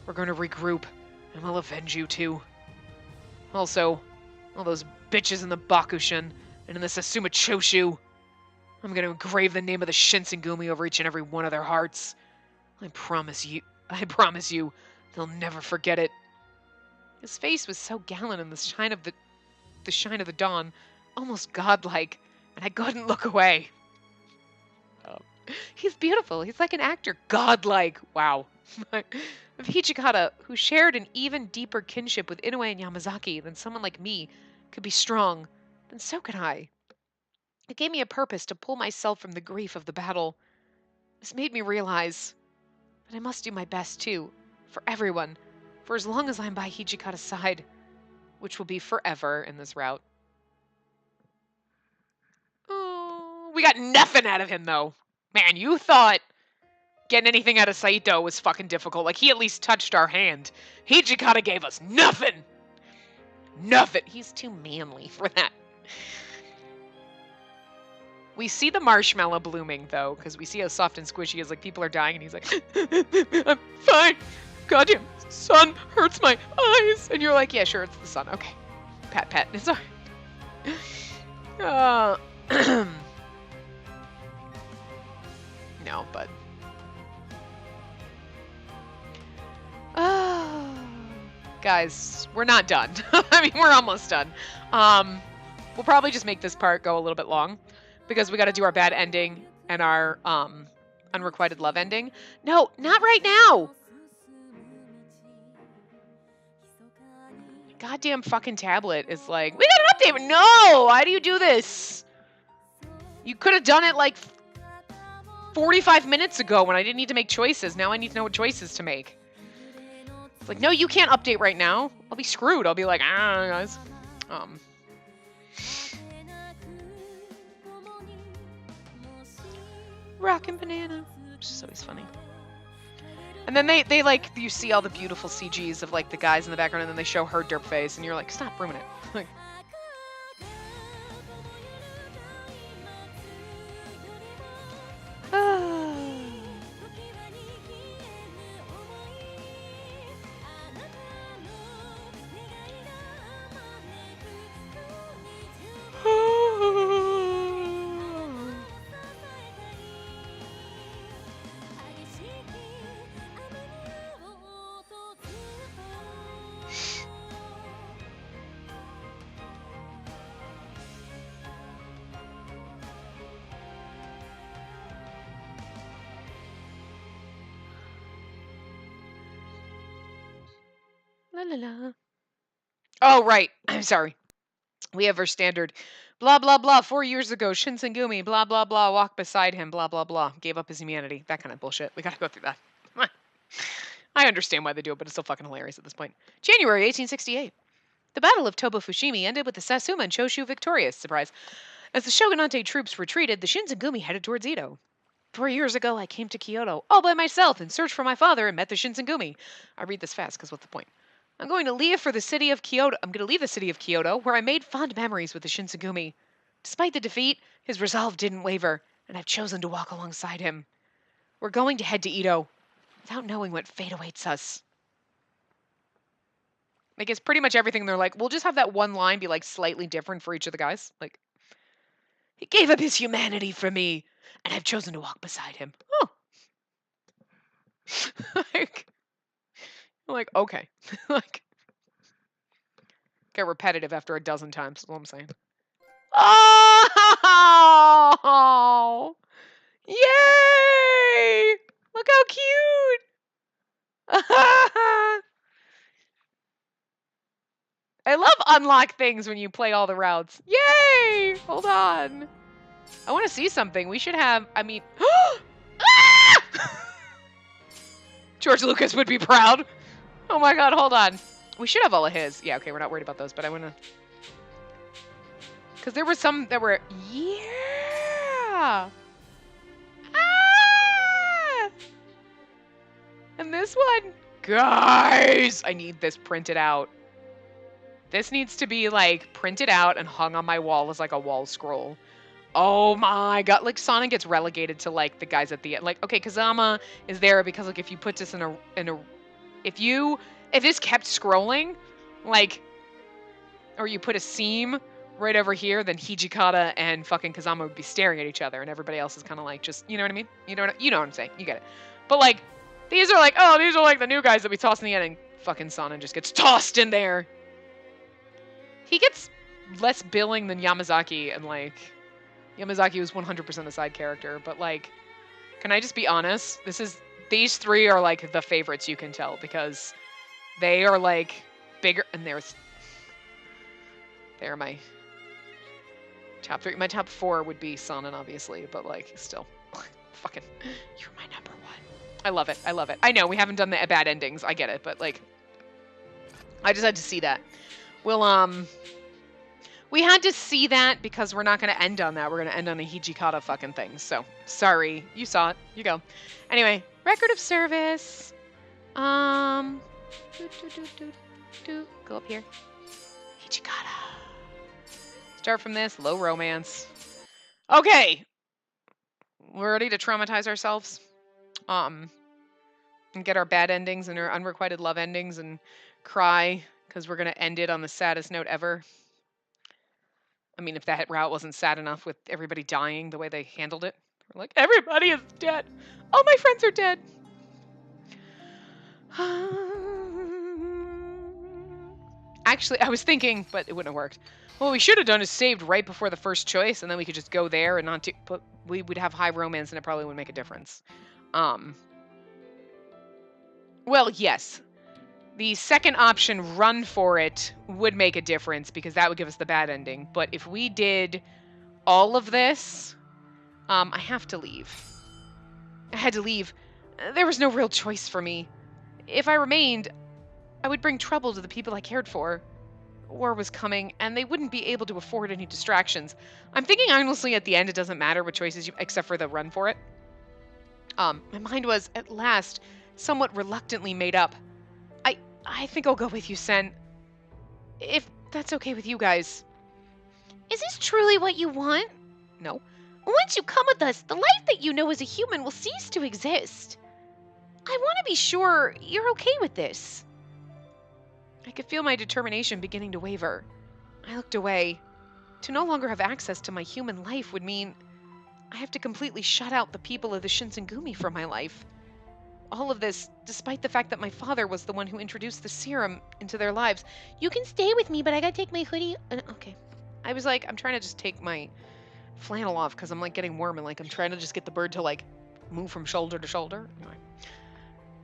we're going to regroup, and we'll avenge you too. Also, all those bitches in the Bakushin and in the Sasuma Choshu. I'm going to engrave the name of the Shinsengumi over each and every one of their hearts. I promise you, they'll never forget it. His face was so gallant in the shine of the dawn, almost godlike, and I couldn't look away. He's beautiful. He's like an actor. Godlike. Wow. If Hijikata, who shared an even deeper kinship with Inoue and Yamazaki than someone like me, could be strong, then so could I. It gave me a purpose to pull myself from the grief of the battle. This made me realize that I must do my best too, for everyone, for as long as I'm by Hijikata's side, which will be forever in this route. Oh, we got nothing out of him though. Man, you thought getting anything out of Saito was fucking difficult. Like, he at least touched our hand. Hijikata gave us nothing. Nothing. He's too manly for that. We see the marshmallow blooming, though, because we see how soft and squishy he is. Like, people are dying, and he's like, I'm fine. Goddamn sun hurts my eyes. And you're like, yeah, sure, it's the sun. Okay. Pat, pat. It's all right. No, but... guys, we're not done. I mean, we're almost done. We'll probably just make this part go a little bit long because we got to do our bad ending and our unrequited love ending. No, not right now. Goddamn fucking tablet is like, we got an update. No, why do you do this? You could have done it like 45 minutes ago when I didn't need to make choices. Now I need to know what choices to make. It's like, no, you can't update right now. I'll be screwed. I'll be like, guys. Rockin' banana. Which is always funny. And then they like, you see all the beautiful CGs of like the guys in the background, and then they show her derp face, and you're like, stop ruining it. Like, la la la. Oh, right. I'm sorry. We have our standard blah, blah, blah. 4 years ago, Shinsengumi, blah, blah, blah, walked beside him, blah, blah, blah. Gave up his humanity. That kind of bullshit. We gotta go through that. I understand why they do it, but it's still fucking hilarious at this point. January 1868. The Battle of Toba-Fushimi ended with the Satsuma and Choshu victorious. Surprise. As the Shogunate troops retreated, the Shinsengumi headed towards Edo. 4 years ago, I came to Kyoto all by myself in search for my father and met the Shinsengumi. I read this fast because what's the point? I'm going to leave the city of Kyoto, where I made fond memories with the Shinsengumi. Despite the defeat, his resolve didn't waver, and I've chosen to walk alongside him. We're going to head to Edo, without knowing what fate awaits us. Like, it's pretty much everything. They're like, we'll just have that one line be, like, slightly different for each of the guys. Like, he gave up his humanity for me, and I've chosen to walk beside him. Oh. like, okay. like, get repetitive after a dozen times, is what I'm saying. Oh! Yay! Look how cute! I love unlock things when you play all the routes. Yay! Hold on. I want to see something. We should have, I mean... George Lucas would be proud. Oh my god, hold on. We should have all of his. Yeah, okay, we're not worried about those, but I want to... Because there were some that were... Yeah! Ah! And this one... Guys! I need this printed out. This needs to be, like, printed out and hung on my wall as, like, a wall scroll. Oh my god. Like, Sonic gets relegated to, like, the guys at the end. Like, okay, Kazama is there because, like, if you put this in a... If this kept scrolling, like... Or you put a seam right over here, then Hijikata and fucking Kazama would be staring at each other, and everybody else is kind of, like, just... You know what I mean? You know what I'm saying. You get it. But, like, these are, like, oh, these are, like, the new guys that we toss in the end, and fucking Sonic just gets tossed in there. He gets less billing than Yamazaki, and, like... Yamazaki was 100% a side character, but, like, can I just be honest? These three are, like, the favorites you can tell, because they are, like, bigger, and they're my top three. My top four would be Sonnen, obviously, but, like, still, fucking, you're my number one. I love it. I love it. I know, we haven't done the bad endings. I get it, but, like, I just had to see that. We had to see that because we're not going to end on that. We're going to end on a Hijikata fucking thing. So, sorry. You saw it. You go. Anyway, record of service. Go up here. Hijikata. Start from this. Low romance. Okay. We're ready to traumatize ourselves. And get our bad endings and our unrequited love endings and cry because we're going to end it on the saddest note ever. I mean, if that route wasn't sad enough with everybody dying the way they handled it. We're like, everybody is dead. All my friends are dead. Actually, I was thinking, but it wouldn't have worked. What we should have done is saved right before the first choice, and then we could just go there and not do... But we would have high romance, and it probably wouldn't make a difference. Well, yes. The second option, run for it, would make a difference because that would give us the bad ending. But if we did all of this I have to leave. I had to leave. There was no real choice for me. If I remained, I would bring trouble to the people I cared for. War was coming, and they wouldn't be able to afford any distractions. I'm thinking honestly at the end it doesn't matter what choices you, except for the run for it. My mind was, at last, somewhat reluctantly made up. I think I'll go with you, Sen. If that's okay with you guys. Is this truly what you want? No. Once you come with us, the life that you know as a human will cease to exist. I want to be sure you're okay with this. I could feel my determination beginning to waver. I looked away. To no longer have access to my human life would mean I have to completely shut out the people of the Shinsengumi from my life. All of this, despite the fact that my father was the one who introduced the serum into their lives. You can stay with me, but I gotta take my hoodie. Okay. I was like, I'm trying to just take my flannel off because I'm like getting warm and like I'm trying to just get the bird to like move from shoulder to shoulder. Anyway.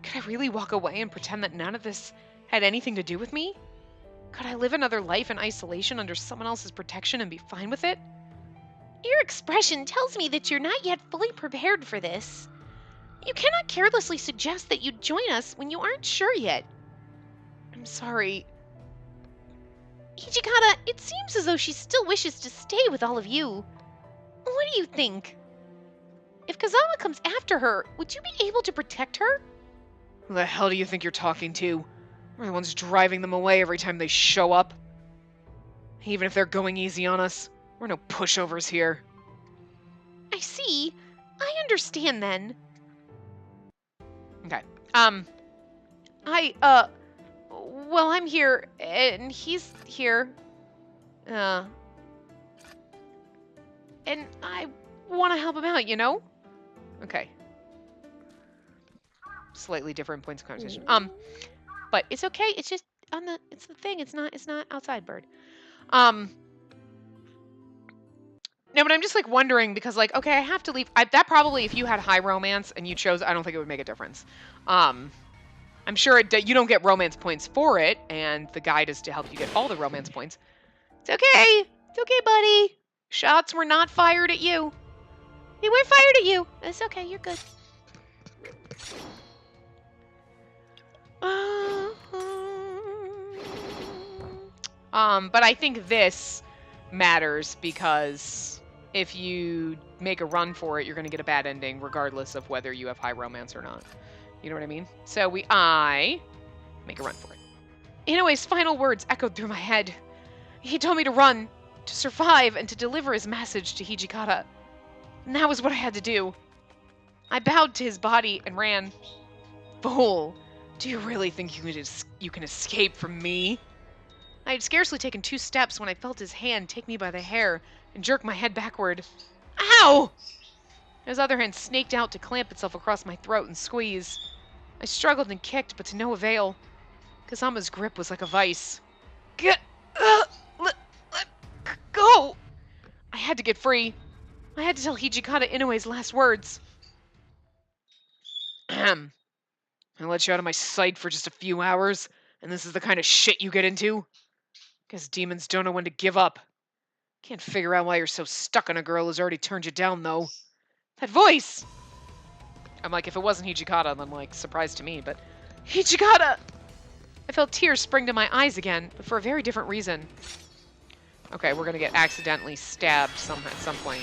Could I really walk away and pretend that none of this had anything to do with me? Could I live another life in isolation under someone else's protection and be fine with it? Your expression tells me that you're not yet fully prepared for this. You cannot carelessly suggest that you'd join us when you aren't sure yet. I'm sorry. Hijikata, it seems as though she still wishes to stay with all of you. What do you think? If Kazama comes after her, would you be able to protect her? Who the hell do you think you're talking to? We're the ones driving them away every time they show up. Even if they're going easy on us, we're no pushovers here. I see. I understand then. Okay. Well, I'm here, and he's here. And I want to help him out, you know? Okay. Slightly different points of conversation. But it's okay. It's just it's the thing. It's not outside bird. No, but I'm just like wondering because like, okay, I have to leave. That probably, if you had high romance and you chose, I don't think it would make a difference. I'm sure you don't get romance points for it, and the guide is to help you get all the romance points. It's okay. It's okay, buddy. Shots were not fired at you. They weren't fired at you. It's okay. You're good. But I think this matters because if you make a run for it, you're going to get a bad ending regardless of whether you have high romance or not. You know what I mean? So I make a run for it. Inoue's final words echoed through my head. He told me to run, to survive, and to deliver his message to Hijikata. And that was what I had to do. I bowed to his body and ran. Fool, do you really think you can escape from me? I had scarcely taken 2 steps when I felt his hand take me by the hair and jerk my head backward. Ow! His other hand snaked out to clamp itself across my throat and squeeze. I struggled and kicked, but to no avail. Kazama's grip was like a vice. Let go! I had to get free. I had to tell Hijikata Inoue's last words. Ahem. I let you out of my sight for just a few hours, and this is the kind of shit you get into? Guess demons don't know when to give up. Can't figure out why you're so stuck on a girl who's already turned you down, though. That voice! I'm like, if it wasn't Hijikata, then like, surprise to me, but... Hijikata! I felt tears spring to my eyes again, but for a very different reason. Okay, we're gonna get accidentally stabbed at some point.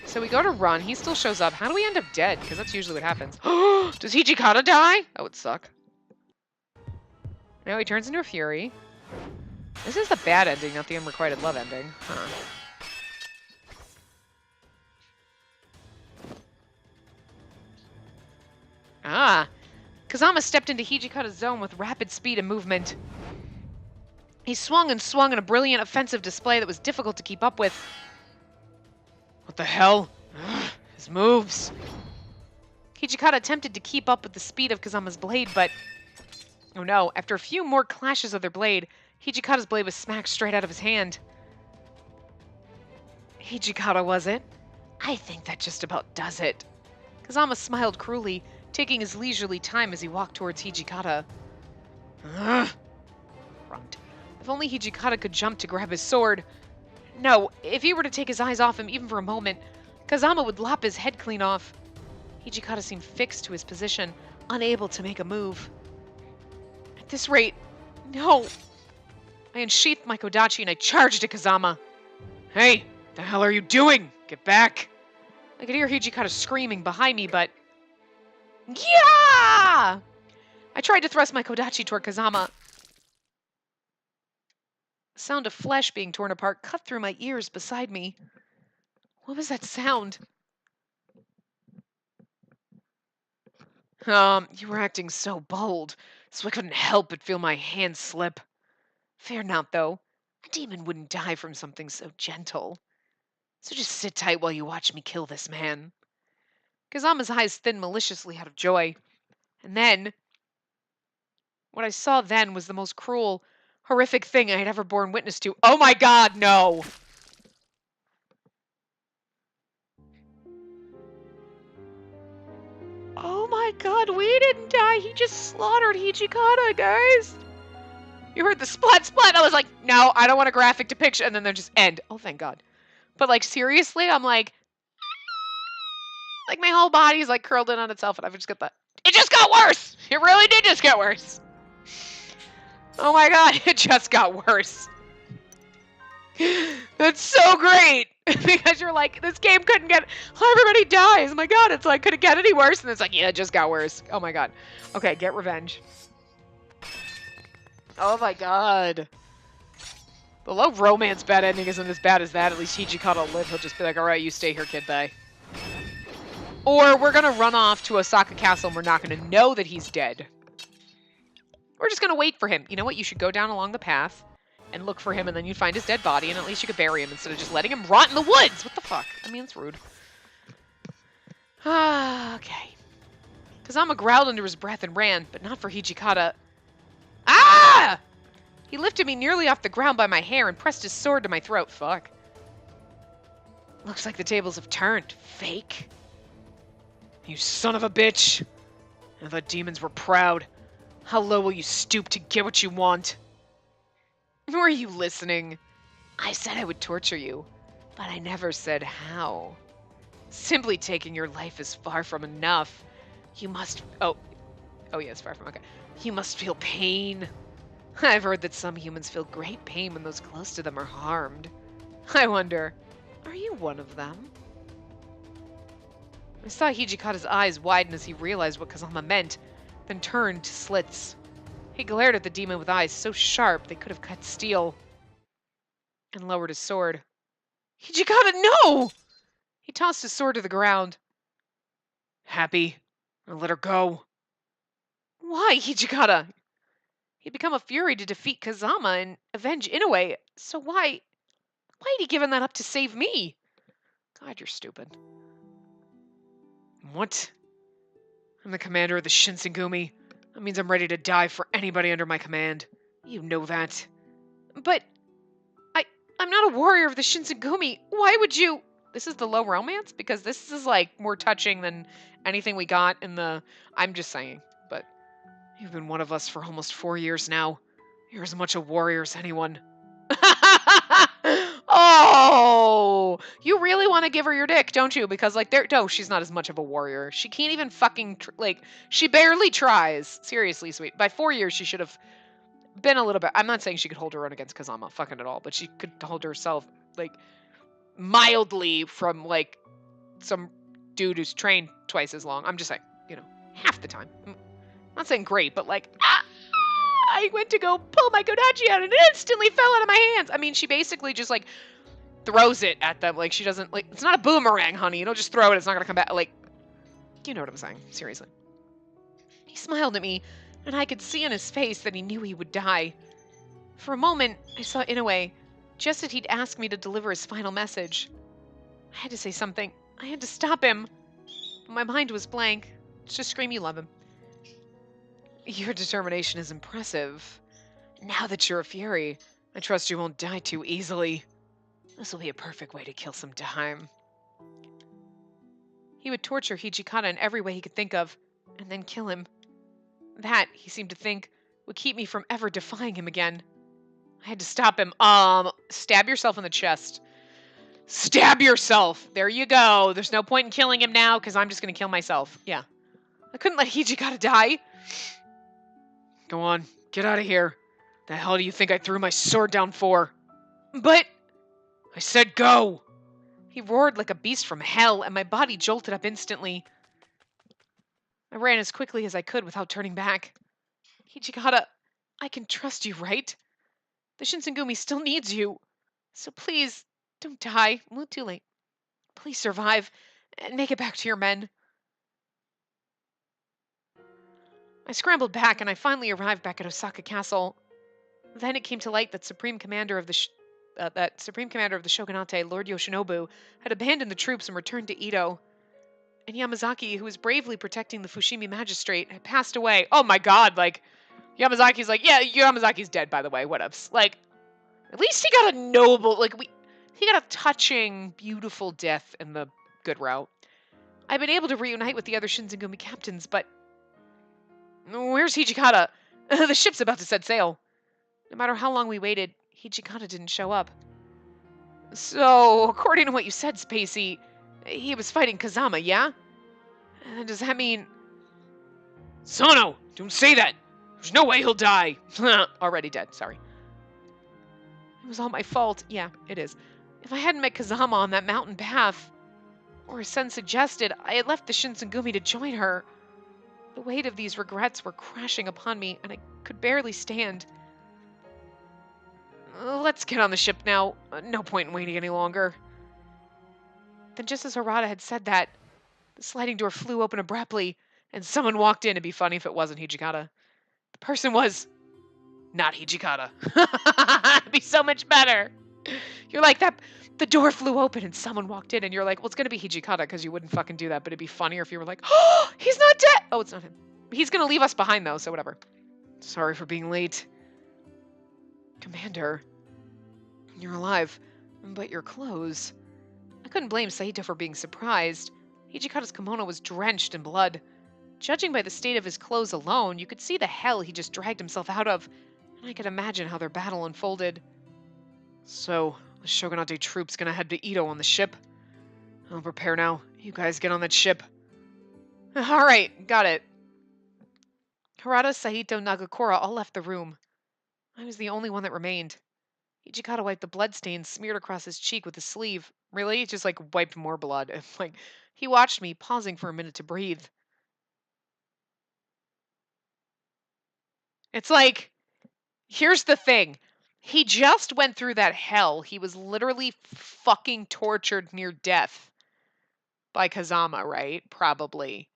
So we go to run, he still shows up. How do we end up dead? Because that's usually what happens. Does Hijikata die? That would suck. No, he turns into a fury. This is the bad ending, not the unrequited love ending. Huh. Ah. Kazama stepped into Hijikata's zone with rapid speed and movement. He swung and swung in a brilliant offensive display that was difficult to keep up with. What the hell? His moves. Hijikata attempted to keep up with the speed of Kazama's blade, but... Oh no, after a few more clashes of their blade, Hijikata's blade was smacked straight out of his hand. Hijikata, was it? I think that just about does it. Kazama smiled cruelly, taking his leisurely time as he walked towards Hijikata. Ugh. Grunt. If only Hijikata could jump to grab his sword. No, if he were to take his eyes off him even for a moment, Kazama would lop his head clean off. Hijikata seemed fixed to his position, unable to make a move. At this rate, no. I unsheathed my Kodachi and I charged at Kazama. Hey, the hell are you doing? Get back! I could hear Hijikata screaming behind me, but... Yeah! I tried to thrust my Kodachi toward Kazama. The sound of flesh being torn apart cut through my ears beside me. What was that sound? You were acting so bold, so I couldn't help but feel my hand slip. Fear not, though. A demon wouldn't die from something so gentle. So just sit tight while you watch me kill this man. Kazama's eyes thinned maliciously out of joy. And then... what I saw then was the most cruel, horrific thing I had ever borne witness to. Oh my god, no! Oh my god, we didn't die. He just slaughtered Hijikata, guys. You heard the splat splat. I was like, no, I don't want a graphic depiction. And then they just end. Oh, thank god. But like, seriously, I'm like my whole body's like curled in on itself. And I've just got that. It just got worse. It really did just get worse. Oh my god, it just got worse. That's so great. Because you're like, this game couldn't get... everybody dies. Oh my god, it's like, could it get any worse? And it's like, yeah, it just got worse. Oh my god. Okay, get revenge. Oh my god. The low romance bad ending isn't as bad as that. At least Hijikata will live. He'll just be like, alright, you stay here, kid, bye. Or we're gonna run off to Osaka Castle and we're not gonna know that he's dead. We're just gonna wait for him. You know what? You should go down along the path and look for him, and then you'd find his dead body, and at least you could bury him instead of just letting him rot in the woods. What the fuck? I mean, it's rude. Okay. Kazama growled under his breath and ran, but not for Hijikata. Ah! He lifted me nearly off the ground by my hair and pressed his sword to my throat. Fuck. Looks like the tables have turned. Fake. You son of a bitch. I thought demons were proud. How low will you stoop to get what you want? Were you listening? I said I would torture you, but I never said how. Simply taking your life is far from enough. You must... Oh, yes, far from... Okay. You must feel pain. I've heard that some humans feel great pain when those close to them are harmed. I wonder, are you one of them? I saw Hijikata's eyes widen as he realized what Kazama meant, then turned to slits. He glared at the demon with eyes so sharp they could have cut steel, and lowered his sword. Hijikata, no! He tossed his sword to the ground. Happy? Or let her go? Why, Hijikata? He'd become a fury to defeat Kazama and avenge Inoue, so why had he given that up to save me? God, you're stupid. What? I'm the commander of the Shinsengumi. That means I'm ready to die for anybody under my command. You know that. But I'm not a warrior of the Shinsengumi. Why would you... This is the low romance? Because this is, like, more touching than anything we got in the... I'm just saying. But you've been one of us for almost 4 years now. You're as much a warrior as anyone. Oh! You really want to give her your dick, don't you? Because, like, no, she's not as much of a warrior. She can't even fucking... she barely tries. Seriously, sweet. By 4 years, she should have... been a little bit... I'm not saying she could hold her own against Kazama fucking at all, but she could hold herself, like, mildly from, like, some dude who's trained twice as long. I'm just saying, you know, half the time. I'm not saying great, but, like, I went to go pull my Kodachi out and it instantly fell out of my hands. I mean, she basically just, like, throws it at them. Like, she doesn't, like, it's not a boomerang, honey. You don't just throw it. It's not going to come back. Like, you know what I'm saying. Seriously. He smiled at me, and I could see in his face that he knew he would die. For a moment, I saw Inoue, just as he'd asked me to deliver his final message. I had to say something. I had to stop him. But my mind was blank. Just scream you love him. Your determination is impressive. Now that you're a fury, I trust you won't die too easily. This will be a perfect way to kill some time. He would torture Hijikata in every way he could think of, and then kill him. That, he seemed to think, would keep me from ever defying him again. I had to stop him. Stab yourself in the chest. Stab yourself! There you go. There's no point in killing him now, because I'm just going to kill myself. Yeah. I couldn't let Hijikata die. Go on. Get out of here. The hell do you think I threw my sword down for? But... I said go! He roared like a beast from hell, and my body jolted up instantly. I ran as quickly as I could without turning back. Hijikata, I can trust you, right? The Shinsengumi still needs you. So please, don't die. It won't too late. Please survive, and make it back to your men. I scrambled back, and I finally arrived back at Osaka Castle. Then it came to light that Supreme Commander of the Shogunate, Lord Yoshinobu, had abandoned the troops and returned to Edo. And Yamazaki, who was bravely protecting the Fushimi magistrate, had passed away. Oh my god, like, Yamazaki's like, yeah, Yamazaki's dead, by the way, whatevs. Like, at least he got a noble, he got a touching, beautiful death in the good route. I've been able to reunite with the other Shinsengumi captains, but... Where's Hijikata? The ship's about to set sail. No matter how long we waited, Hijikata didn't show up. So, according to what you said, Spacey, he was fighting Kazama, yeah? Does that mean... Sano! Don't say that! There's no way he'll die! Already dead, sorry. It was all my fault. Yeah, it is. If I hadn't met Kazama on that mountain path, or as Sen suggested, I had left the Shinsengumi to join her. The weight of these regrets were crashing upon me, and I could barely stand. Let's get on the ship now. No point in waiting any longer. Then just as Harada had said that, the sliding door flew open abruptly, and someone walked in. It'd be funny if it wasn't Hijikata. The person was... not Hijikata. It'd be so much better. You're like, the door flew open and someone walked in, and you're like, well, it's going to be Hijikata because you wouldn't fucking do that, but it'd be funnier if you were like, oh, he's not dead. Oh, it's not him. He's going to leave us behind, though, so whatever. Sorry for being late. Commander, you're alive, but your clothes... I couldn't blame Saito for being surprised. Hijikata's kimono was drenched in blood. Judging by the state of his clothes alone, you could see the hell he just dragged himself out of, and I could imagine how their battle unfolded. So, the Shogunate troops gonna head to Edo on the ship? I'll prepare now. You guys get on that ship. Alright, got it. Harada, Saito, Nagakura all left the room. I was the only one that remained. Hijikata wiped the bloodstains smeared across his cheek with his sleeve. Really? Just wiped more blood. He watched me, pausing for a minute to breathe. It's here's the thing. He just went through that hell. He was literally fucking tortured near death by Kazama, right? Probably.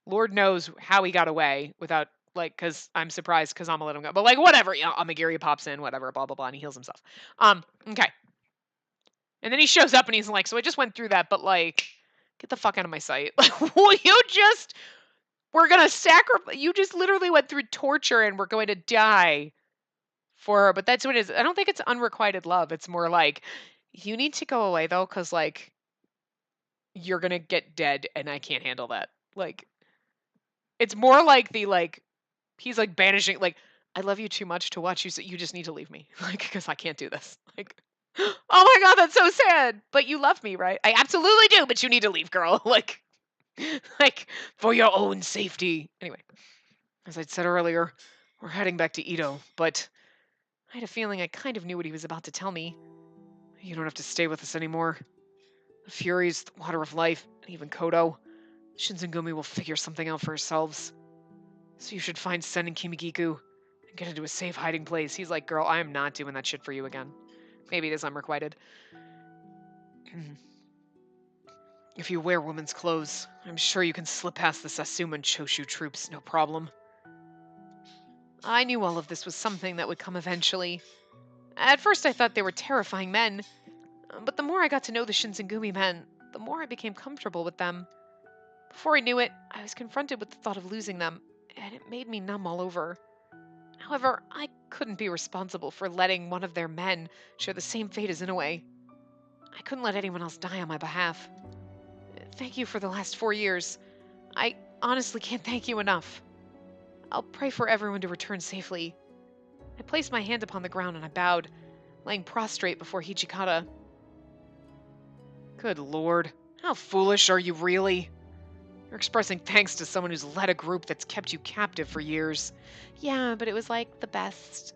Lord knows how he got away without, because I'm surprised Kazama let him go. But, whatever. Amagiri pops in, whatever, blah, blah, blah, and he heals himself. Okay. And then he shows up and he's like, so I just went through that, but, get the fuck out of my sight. We're gonna sacrifice, you just literally went through torture and we're going to die for her. But that's what it is. I don't think it's unrequited love. It's more you need to go away, though, because, you're gonna get dead and I can't handle that. It's more he's banishing, I love you too much to watch you, so you just need to leave me, because I can't do this. Oh my god, that's so sad. But you love me, right? I absolutely do, but you need to leave, girl. For your own safety. Anyway, as I'd said earlier, we're heading back to Edo, but I had a feeling I kind of knew what he was about to tell me. You don't have to stay with us anymore. The Furies, the Water of Life, and even Kodo, Shinsengumi will figure something out for ourselves. So you should find Sen and Kimigiku and get into a safe hiding place. He's like, girl, I am not doing that shit for you again. Maybe it is unrequited. If you wear women's clothes, I'm sure you can slip past the Sasuma and Choshu troops, no problem. I knew all of this was something that would come eventually. At first I thought they were terrifying men, but the more I got to know the Shinsengumi men, the more I became comfortable with them. Before I knew it, I was confronted with the thought of losing them, and it made me numb all over. However, I couldn't be responsible for letting one of their men share the same fate as Inoue. I couldn't let anyone else die on my behalf. Thank you for the last 4 years. I honestly can't thank you enough. I'll pray for everyone to return safely. I placed my hand upon the ground and I bowed, laying prostrate before Hijikata. Good lord. How foolish are you really? You're expressing thanks to someone who's led a group that's kept you captive for years. Yeah, but it was like the best.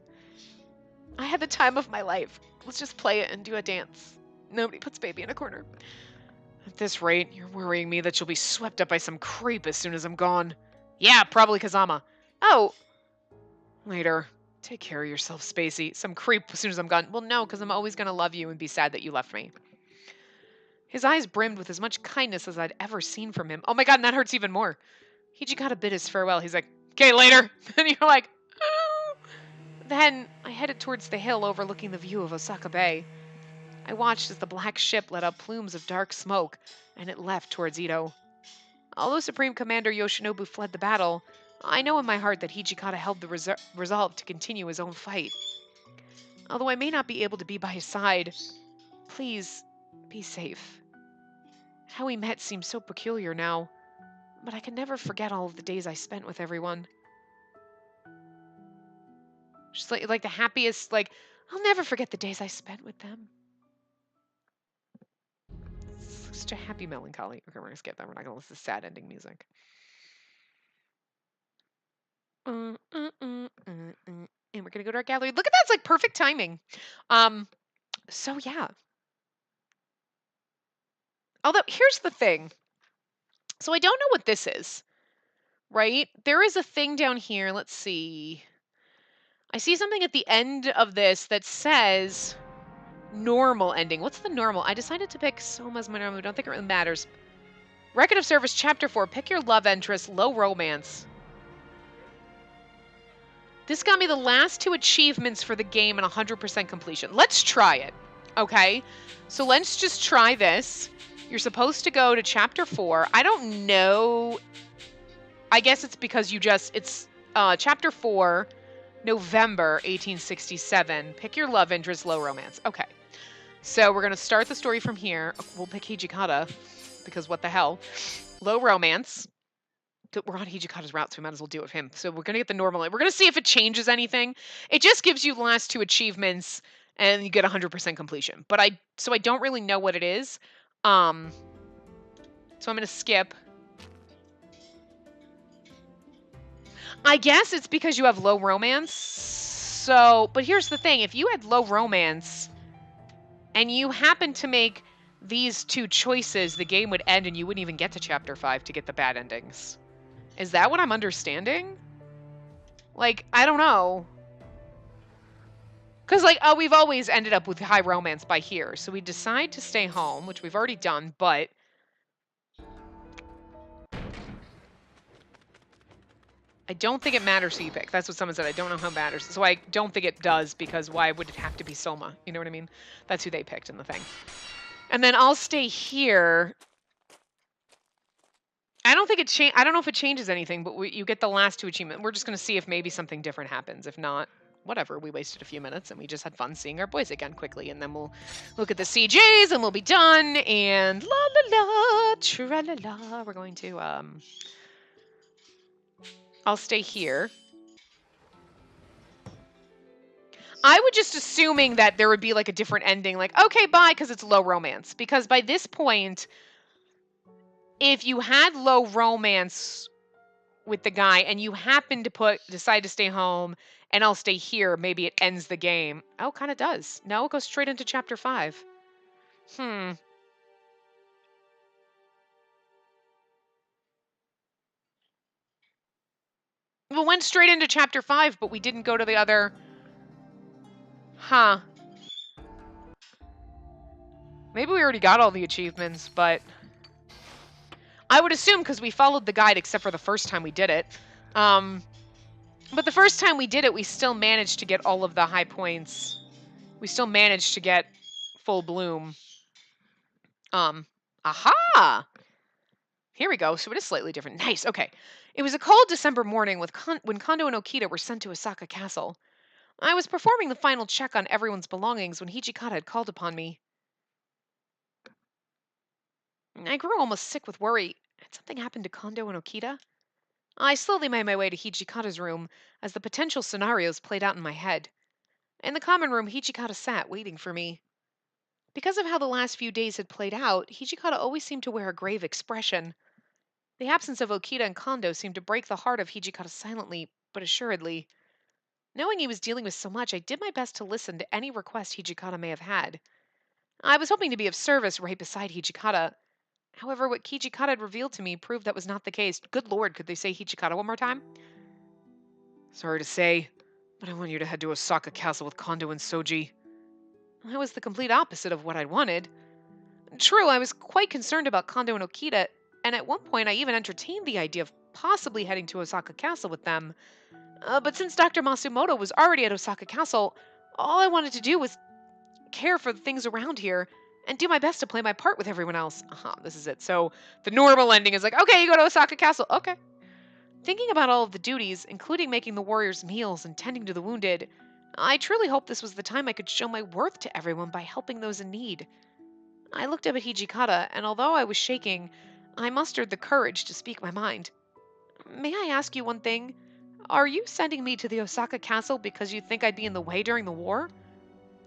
I had the time of my life. Let's just play it and do a dance. Nobody puts baby in a corner. At this rate, you're worrying me that you'll be swept up by some creep as soon as I'm gone. Yeah, probably Kazama. Oh, Later. Take care of yourself, Spacey. Some creep as soon as I'm gone. Well, no, because I'm always going to love you and be sad that you left me. His eyes brimmed with as much kindness as I'd ever seen from him. Oh my god, and that hurts even more. Hijikata bid his farewell. He's like, okay, later. And you're like, oh. Then I headed towards the hill overlooking the view of Osaka Bay. I watched as the black ship let out plumes of dark smoke, and it left towards Ito. Although Supreme Commander Yoshinobu fled the battle, I know in my heart that Hijikata held the resolve to continue his own fight. Although I may not be able to be by his side, please, be safe. How we met seems so peculiar now, but I can never forget all of the days I spent with everyone. Just like the happiest, like, I'll never forget the days I spent with them. It's such a happy melancholy. Okay, we're gonna skip that. We're not gonna listen to sad ending music. And we're gonna go to our gallery. Look at that, it's like perfect timing. So yeah. Although here's the thing. So I don't know what this is, right? There is a thing down here. Let's see. I see something at the end of this that says normal ending. What's the normal? I decided to pick Soma as my normal. I don't think it really matters. Record of Service, Chapter 4. Pick your love interest, low romance. This got me the last 2 achievements for the game and 100% completion. Let's try it, okay? So let's just try this. You're supposed to go to Chapter 4. I don't know. I guess it's because it's Chapter 4, November 1867. Pick your love interest, low romance. Okay. So we're going to start the story from here. We'll pick Hijikata, because what the hell. Low romance. We're on Hijikata's route, so we might as well do it with him. So we're going to get the normal. We're going to see if it changes anything. It just gives you the last 2 achievements, and you get 100% completion. But I don't really know what it is. So I'm going to skip. I guess it's because you have low romance. So, but here's the thing. If you had low romance, and you happen to make these 2 choices, the game would end and you wouldn't even get to Chapter 5 to get the bad endings. Is that what I'm understanding? Like, I don't know. Because, like, oh, we've always ended up with high romance by here. So we decide to stay home, which we've already done, but... I don't think it matters who you pick. That's what someone said. I don't know how it matters. So I don't think it does, because why would it have to be Soma? You know what I mean? That's who they picked in the thing. And then I'll stay here. I don't know if it changes anything, but you get the last 2 achievements. We're just going to see if maybe something different happens. If not, whatever. We wasted a few minutes and we just had fun seeing our boys again quickly. And then we'll look at the CJs and we'll be done. And la la la, tra la la. We're going to, I'll stay here. I would just assuming that there would be like a different ending. Like, okay, bye, because it's low romance. Because by this point, if you had low romance with the guy and you happen to decide to stay home and I'll stay here, maybe it ends the game. Oh, kind of does. No, it goes straight into Chapter 5. Well, went straight into Chapter 5, but we didn't go to the other... Huh. Maybe we already got all the achievements, but... I would assume because we followed the guide except for the first time we did it. But the first time we did it, we still managed to get all of the high points. We still managed to get full bloom. Aha! Here we go. So it is slightly different. Nice. Okay. It was a cold December morning when Kondo and Okita were sent to Osaka Castle. I was performing the final check on everyone's belongings when Hijikata had called upon me. I grew almost sick with worry. Had something happened to Kondo and Okita? I slowly made my way to Hijikata's room as the potential scenarios played out in my head. In the common room, Hijikata sat, waiting for me. Because of how the last few days had played out, Hijikata always seemed to wear a grave expression. The absence of Okita and Kondo seemed to break the heart of Hijikata silently, but assuredly. Knowing he was dealing with so much, I did my best to listen to any request Hijikata may have had. I was hoping to be of service right beside Hijikata. However, what Hijikata had revealed to me proved that was not the case. Good lord, could they say Hijikata one more time? Sorry to say, but I want you to head to Osaka Castle with Kondo and Soji. That was the complete opposite of what I'd wanted. True, I was quite concerned about Kondo and Okita, and at one point I even entertained the idea of possibly heading to Osaka Castle with them. But since Dr. Masumoto was already at Osaka Castle, all I wanted to do was care for the things around here and do my best to play my part with everyone else. This is it. So the normal ending is like, okay, you go to Osaka Castle. Okay. Thinking about all of the duties, including making the warriors' meals and tending to the wounded, I truly hoped this was the time I could show my worth to everyone by helping those in need. I looked up at Hijikata, and although I was shaking, I mustered the courage to speak my mind. May I ask you one thing? Are you sending me to the Osaka Castle because you think I'd be in the way during the war?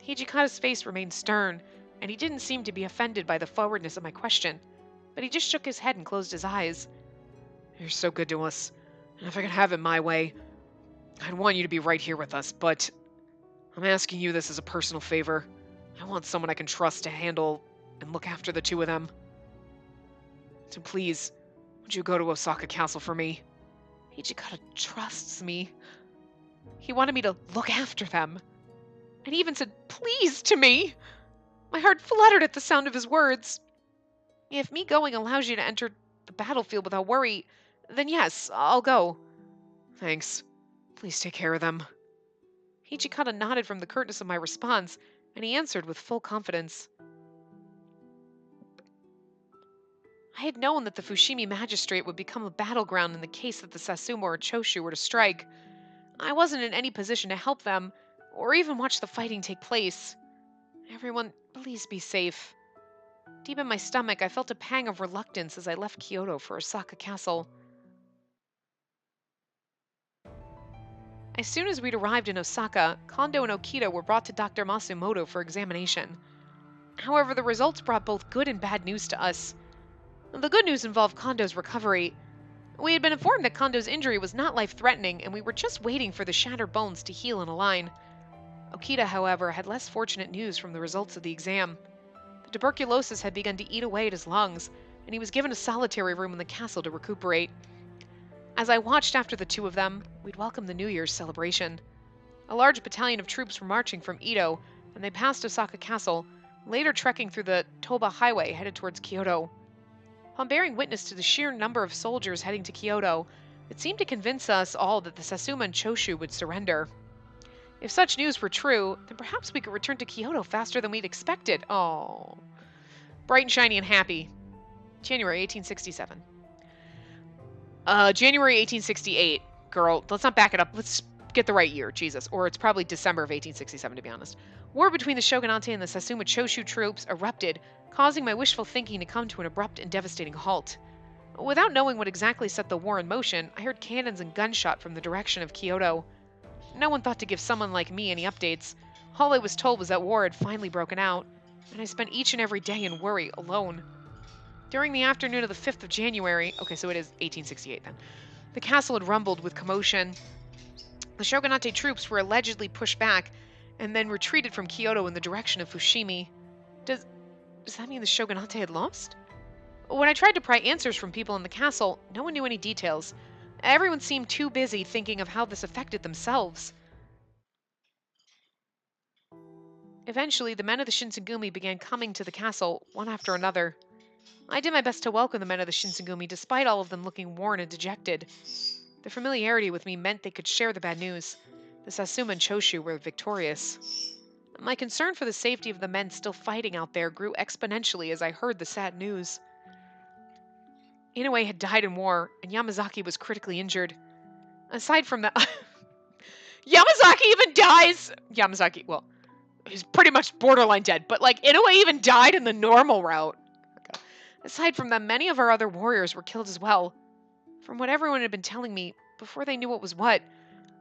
Hijikata's face remained stern, and he didn't seem to be offended by the forwardness of my question, but he just shook his head and closed his eyes. You're so good to us, and if I could have it my way, I'd want you to be right here with us, but I'm asking you this as a personal favor. I want someone I can trust to handle and look after the two of them. So please, would you go to Osaka Castle for me? Hijikata trusts me. He wanted me to look after them. And he even said please to me. My heart fluttered at the sound of his words. If me going allows you to enter the battlefield without worry, then yes, I'll go. Thanks. Please take care of them. Hijikata nodded from the curtness of my response, and he answered with full confidence. I had known that the Fushimi magistrate would become a battleground in the case that the Satsuma or Choshu were to strike. I wasn't in any position to help them, or even watch the fighting take place. Everyone, please be safe. Deep in my stomach, I felt a pang of reluctance as I left Kyoto for Osaka Castle. As soon as we'd arrived in Osaka, Kondo and Okita were brought to Dr. Masumoto for examination. However, the results brought both good and bad news to us. The good news involved Kondo's recovery. We had been informed that Kondo's injury was not life-threatening, and we were just waiting for the shattered bones to heal and align. Okita, however, had less fortunate news from the results of the exam. The tuberculosis had begun to eat away at his lungs, and he was given a solitary room in the castle to recuperate. As I watched after the two of them, we'd welcomed the New Year's celebration. A large battalion of troops were marching from Edo, and they passed Osaka Castle, later trekking through the Toba Highway headed towards Kyoto. Upon bearing witness to the sheer number of soldiers heading to Kyoto, it seemed to convince us all that the Satsuma and Choshu would surrender. If such news were true, then perhaps we could return to Kyoto faster than we'd expected. Oh. Bright and shiny and happy. January 1867. January 1868. Girl, let's not back it up. Let's get the right year, Jesus. Or it's probably December of 1867, to be honest. War between the shogunate and the Satsuma Choshu troops erupted, causing my wishful thinking to come to an abrupt and devastating halt. Without knowing what exactly set the war in motion, I heard cannons and gunshot from the direction of Kyoto. No one thought to give someone like me any updates. All I was told was that war had finally broken out, and I spent each and every day in worry alone. During the afternoon of the 5th of January, okay, so it is 1868 then, the castle had rumbled with commotion. The shogunate troops were allegedly pushed back and then retreated from Kyoto in the direction of Fushimi. Does that mean the shogunate had lost? When I tried to pry answers from people in the castle, no one knew any details. Everyone seemed too busy thinking of how this affected themselves. Eventually, the men of the Shinsengumi began coming to the castle, one after another. I did my best to welcome the men of the Shinsengumi, despite all of them looking worn and dejected. Their familiarity with me meant they could share the bad news. The Satsuma and Choshu were victorious. My concern for the safety of the men still fighting out there grew exponentially as I heard the sad news. Inoue had died in war, and Yamazaki was critically injured. Aside from that, Yamazaki even dies! Yamazaki, well, he's pretty much borderline dead, but like, Inoue even died in the normal route. Okay. Aside from them, many of our other warriors were killed as well. From what everyone had been telling me, before they knew what was what,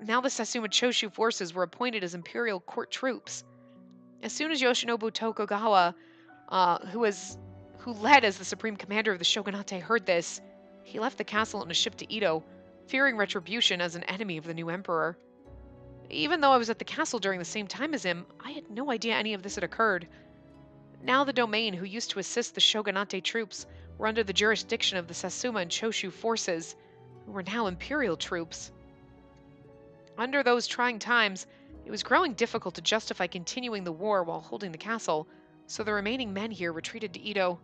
now the Satsuma Choshu forces were appointed as imperial court troops. As soon as Yoshinobu Tokugawa who led as the supreme commander of the shogunate, heard this. He left the castle on a ship to Edo, fearing retribution as an enemy of the new emperor. Even though I was at the castle during the same time as him, I had no idea any of this had occurred. Now the domain who used to assist the shogunate troops were under the jurisdiction of the Satsuma and Choshu forces, who were now imperial troops. Under those trying times, it was growing difficult to justify continuing the war while holding the castle, so the remaining men here retreated to Edo.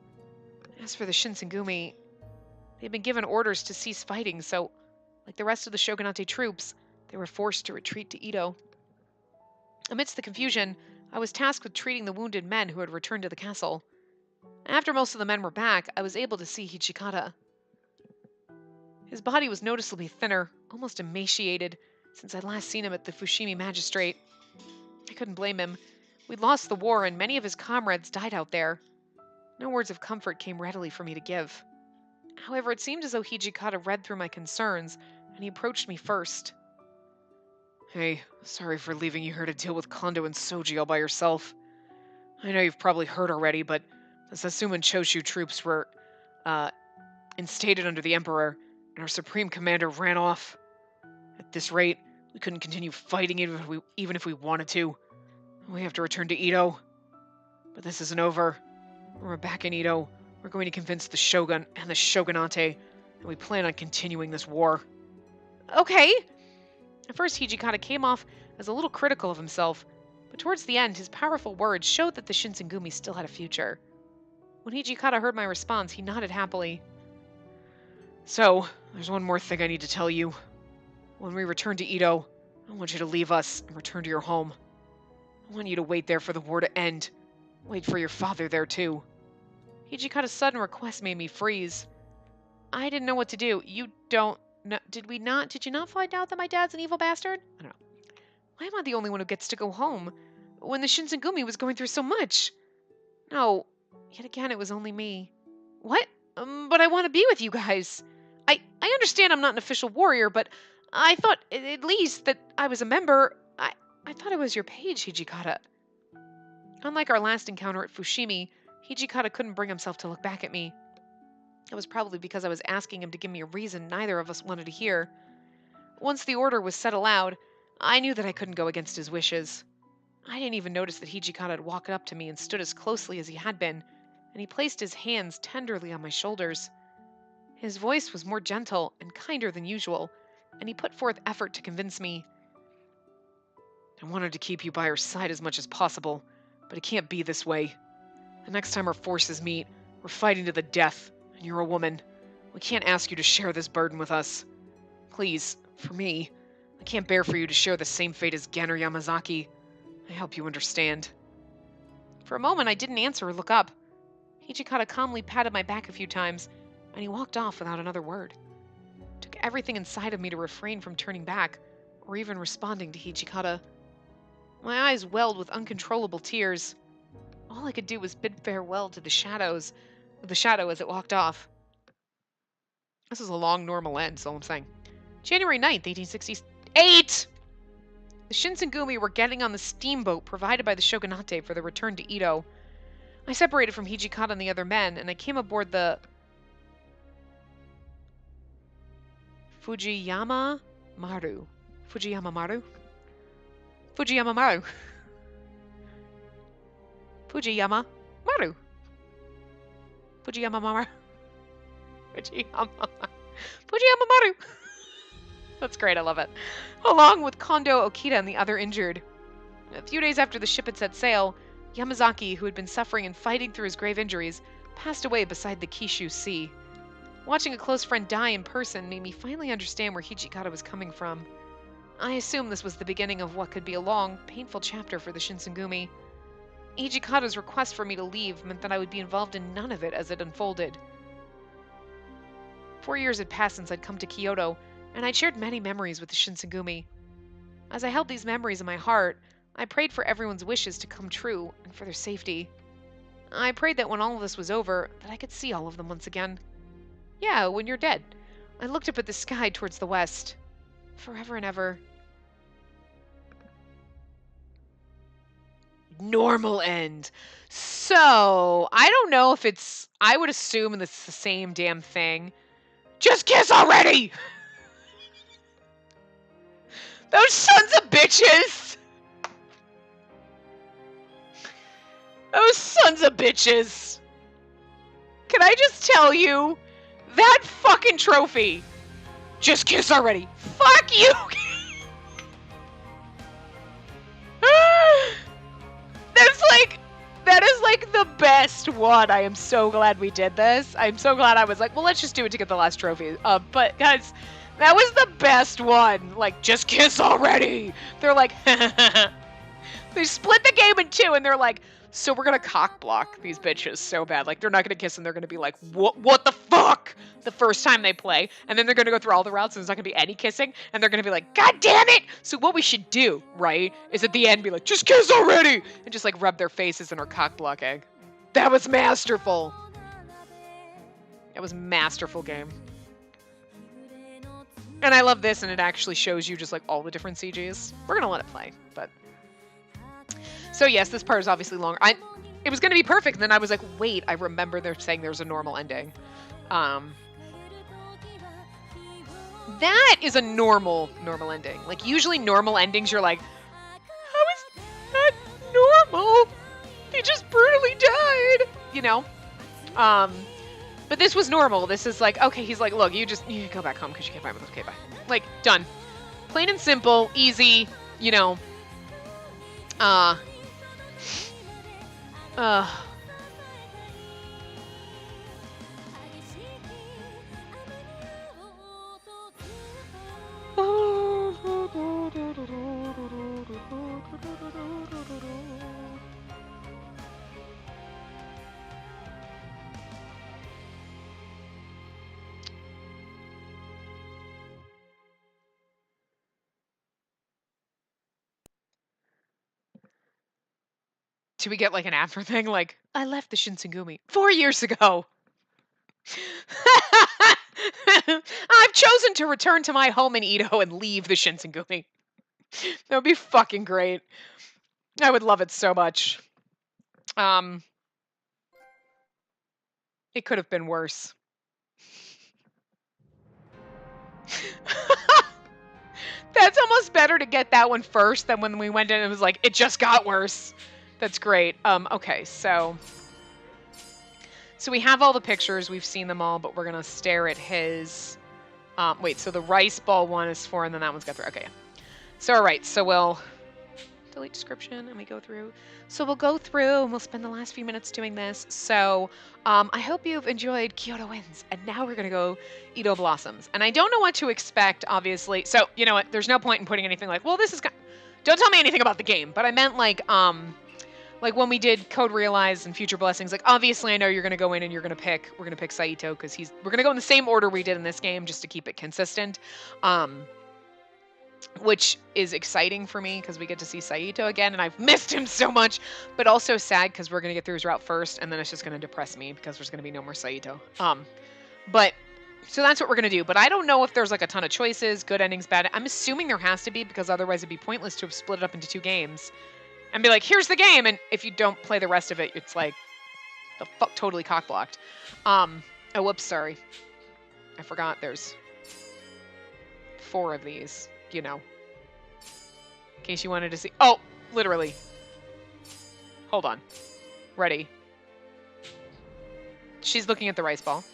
As for the Shinsengumi, they had been given orders to cease fighting, so, like the rest of the shogunate troops, they were forced to retreat to Edo. Amidst the confusion, I was tasked with treating the wounded men who had returned to the castle. After most of the men were back, I was able to see Hijikata. His body was noticeably thinner, almost emaciated, since I'd last seen him at the Fushimi Magistrate. I couldn't blame him. We'd lost the war, and many of his comrades died out there. No words of comfort came readily for me to give. However, it seemed as though Hijikata read through my concerns, and he approached me first. Hey, sorry for leaving you here to deal with Kondo and Soji all by yourself. I know you've probably heard already, but the Satsuma and Choshu troops were, instated under the Emperor, and our supreme commander ran off. At this rate, we couldn't continue fighting even if we wanted to. We have to return to Edo. But this isn't over. When we're back in Edo, we're going to convince the Shogun and the Shogunate, and we plan on continuing this war. Okay. At first, Hijikata came off as a little critical of himself, but towards the end, his powerful words showed that the Shinsengumi still had a future. When Hijikata heard my response, he nodded happily. So, there's one more thing I need to tell you. When we return to Edo, I want you to leave us and return to your home. I want you to wait there for the war to end. Wait for your father there, too. Hijikata's sudden request made me freeze. I didn't know what to do. You don't know. Did you not find out that my dad's an evil bastard? I don't know. Why am I the only one who gets to go home when the Shinsengumi was going through so much? No, yet again, it was only me. What? But I want to be with you guys. I understand I'm not an official warrior, but I thought at least that I was a member. I thought I was your page, Hijikata. Unlike our last encounter at Fushimi, Hijikata couldn't bring himself to look back at me. It was probably because I was asking him to give me a reason neither of us wanted to hear. Once the order was said aloud, I knew that I couldn't go against his wishes. I didn't even notice that Hijikata had walked up to me and stood as closely as he had been, and he placed his hands tenderly on my shoulders. His voice was more gentle and kinder than usual, and he put forth effort to convince me. I wanted to keep you by our side as much as possible, but it can't be this way. The next time our forces meet, we're fighting to the death, and you're a woman. We can't ask you to share this burden with us. Please, for me, I can't bear for you to share the same fate as Gen or Yamazaki. I hope you understand. For a moment, I didn't answer or look up. Hijikata calmly patted my back a few times, and he walked off without another word. It took everything inside of me to refrain from turning back, or even responding to Hijikata. My eyes welled with uncontrollable tears. All I could do was bid farewell to the shadow as it walked off. This is a long normal end, so I'm saying. January 9th, 1868! The Shinsengumi were getting on the steamboat provided by the Shogunate for their return to Edo. I separated from Hijikata and the other men, and I came aboard the Fujiyama Maru. Fujiyama Maru? Fujiyama Maru. Fujiyama Maru. Fujiyama Maru. Fujiyama Maru. That's great, I love it. Along with Kondo, Okita, and the other injured. A few days after the ship had set sail, Yamazaki, who had been suffering and fighting through his grave injuries, passed away beside the Kishu Sea. Watching a close friend die in person made me finally understand where Hijikata was coming from. I assumed this was the beginning of what could be a long, painful chapter for the Shinsengumi. Hijikata's request for me to leave meant that I would be involved in none of it as it unfolded. 4 years had passed since I'd come to Kyoto, and I'd shared many memories with the Shinsengumi. As I held these memories in my heart, I prayed for everyone's wishes to come true and for their safety. I prayed that when all of this was over, that I could see all of them once again. Yeah, when you're dead. I looked up at the sky towards the west. Forever and ever. normal end. So, I don't know if it's... I would assume it's the same damn thing. Just kiss already! Those sons of bitches! Those sons of bitches! Can I just tell you, that fucking trophy, just kiss already. Fuck you! That is like the best one. I am so glad we did this. I'm so glad I was like, well, let's just do it to get the last trophy. But guys, that was the best one. Like, just kiss already. They're like, they split the game in two and they're like, so we're gonna cock block these bitches so bad. Like, they're not gonna kiss and they're gonna be like, what the fuck? The first time they play. And then they're gonna go through all the routes and there's not gonna be any kissing. And they're gonna be like, God damn it! So what we should do, right, is at the end be like, just kiss already! And just like rub their faces in our cock blocking. That was masterful. That was masterful game. And I love this, and it actually shows you just like all the different CGs. We're gonna let it play, but... So yes, this part is obviously longer. It was going to be perfect, and then I was like, wait, I remember they're saying there's a normal ending. That is a normal ending. Like, usually normal endings, you're like, how is that normal? They just brutally died, you know? But this was normal. This is like, okay, he's like, look, you go back home because you can't find me. Okay, bye. Like, done. Plain and simple, easy, you know. Do we get like an after thing? Like, I left the Shinsengumi 4 years ago. I've chosen to return to my home in Edo and leave the Shinsengumi. That would be fucking great. I would love it so much. It could have been worse. That's almost better to get that one first than when we went in and it was like, it just got worse. That's great. Okay, so we have all the pictures. We've seen them all, but we're going to stare at his... wait, so the rice ball one is 4, and then that one's got 3. Okay, yeah. So, all right, so we'll delete description, and we go through. So we'll go through, and we'll spend the last few minutes doing this. So I hope you've enjoyed Kyoto Wins, and now we're going to go Edo Blossoms. And I don't know what to expect, obviously. So, you know what? There's no point in putting anything like, well, this is... Don't tell me anything about the game, but I meant like when we did Code Realize and Future Blessings, like, obviously I know you're going to go in and we're going to pick Saito, because we're going to go in the same order we did in this game, just to keep it consistent, which is exciting for me, because we get to see Saito again, and I've missed him so much, but also sad, because we're going to get through his route first, and then it's just going to depress me, because there's going to be no more Saito. But, so that's what we're going to do, but I don't know if there's, like, a ton of choices, good endings, bad. I'm assuming there has to be, because otherwise it'd be pointless to have split it up into 2 games. And be like, here's the game, and if you don't play the rest of it, it's like, the fuck, totally cock-blocked. Oh, whoops, sorry. I forgot there's 4 of these, you know. In case you wanted to see. Oh, literally. Hold on. Ready. She's looking at the rice ball.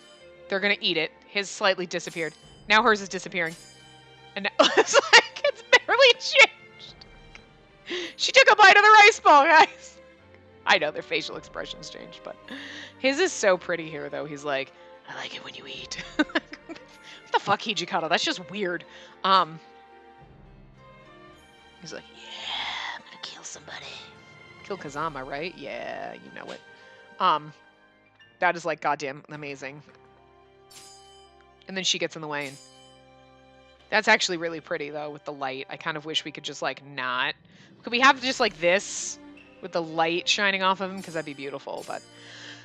They're gonna eat it. His slightly disappeared. Now hers is disappearing. And now, it's like, it's barely changed. She took a bite of the rice ball, guys. I know their facial expressions changed, but his is so pretty here, though. He's like, I like it when you eat. What the fuck, Hijikata? That's just weird. He's like, yeah, I'm gonna kill somebody. Kill Kazama, right? Yeah, you know it. That is like goddamn amazing. And then she gets in the way. That's actually really pretty, though, with the light. I kind of wish we could just, like, not. Could we have just, like, this with the light shining off of him? Because that'd be beautiful, but...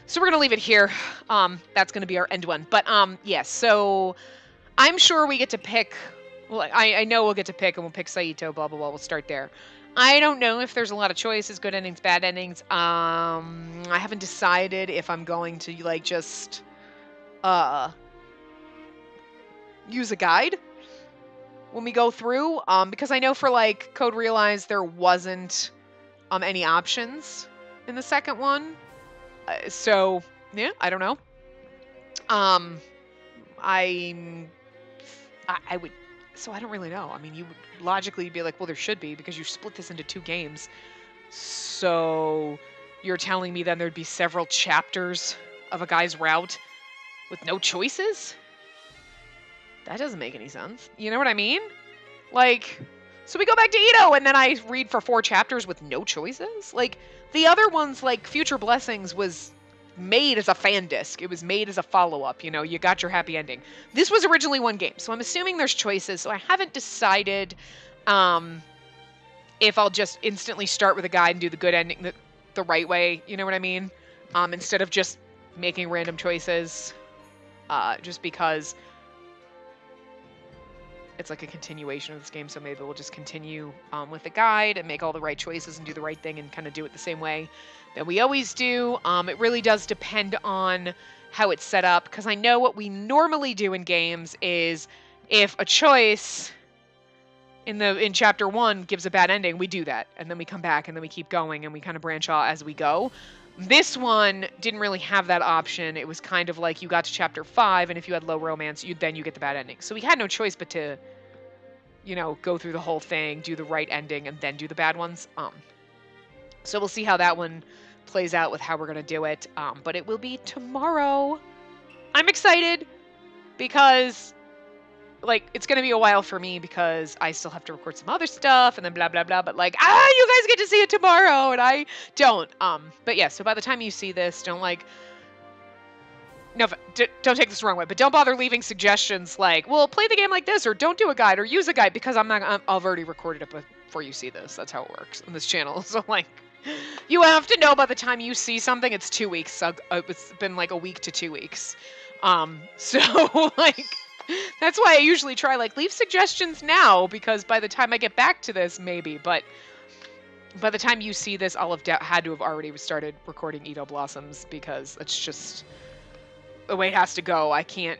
So we're going to leave it here. That's going to be our end one. But, yes, so I'm sure we get to pick... Well, I know we'll get to pick, and we'll pick Saito, blah, blah, blah. We'll start there. I don't know if there's a lot of choices, good endings, bad endings. I haven't decided if I'm going to like just use a guide when we go through, because I know for like Code Realize there wasn't any options in the second one. So yeah, I don't know. I would. So I don't really know. I mean, you would logically be like, well, there should be because you split this into 2 games. So you're telling me then there'd be several chapters of a guy's route with no choices? That doesn't make any sense. You know what I mean? Like, so we go back to Ito and then I read for 4 chapters with no choices? Like, the other ones, like Future Blessings, was made as a fan disc. It was made as a follow-up, you know, you got your happy ending. This was originally 1 game, so I'm assuming there's choices, so I haven't decided if I'll just instantly start with a guide and do the good ending the right way, you know what I mean? Instead of just making random choices, just because it's like a continuation of this game, so maybe we'll just continue with the guide and make all the right choices and do the right thing and kind of do it the same way that we always do. It really does depend on how it's set up, because I know what we normally do in games is if a choice in chapter 1 gives a bad ending, we do that, and then we come back and then we keep going and we kind of branch out as we go. This one didn't really have that option. It was kind of like you got to chapter 5, and if you had low romance, you get the bad ending. So we had no choice but to, you know, go through the whole thing, do the right ending, and then do the bad ones. So we'll see how that one plays out with how we're gonna do it. But it will be tomorrow. I'm excited because, like, it's gonna be a while for me because I still have to record some other stuff and then blah blah blah. But like, you guys get to see it tomorrow and I don't. But yeah. So by the time you see this, don't like. No, don't take this the wrong way, but don't bother leaving suggestions like, well, play the game like this, or don't do a guide, or use a guide, because I've already recorded it before you see this. That's how it works on this channel. So, like, you have to know by the time you see something, it's 2 weeks. So, it's been like a week to 2 weeks. So, like, that's why I usually try, like, leave suggestions now, because by the time I get back to this, maybe, but by the time you see this, I'll have had to have already started recording Ito Blossoms, because it's just the way it has to go. I can't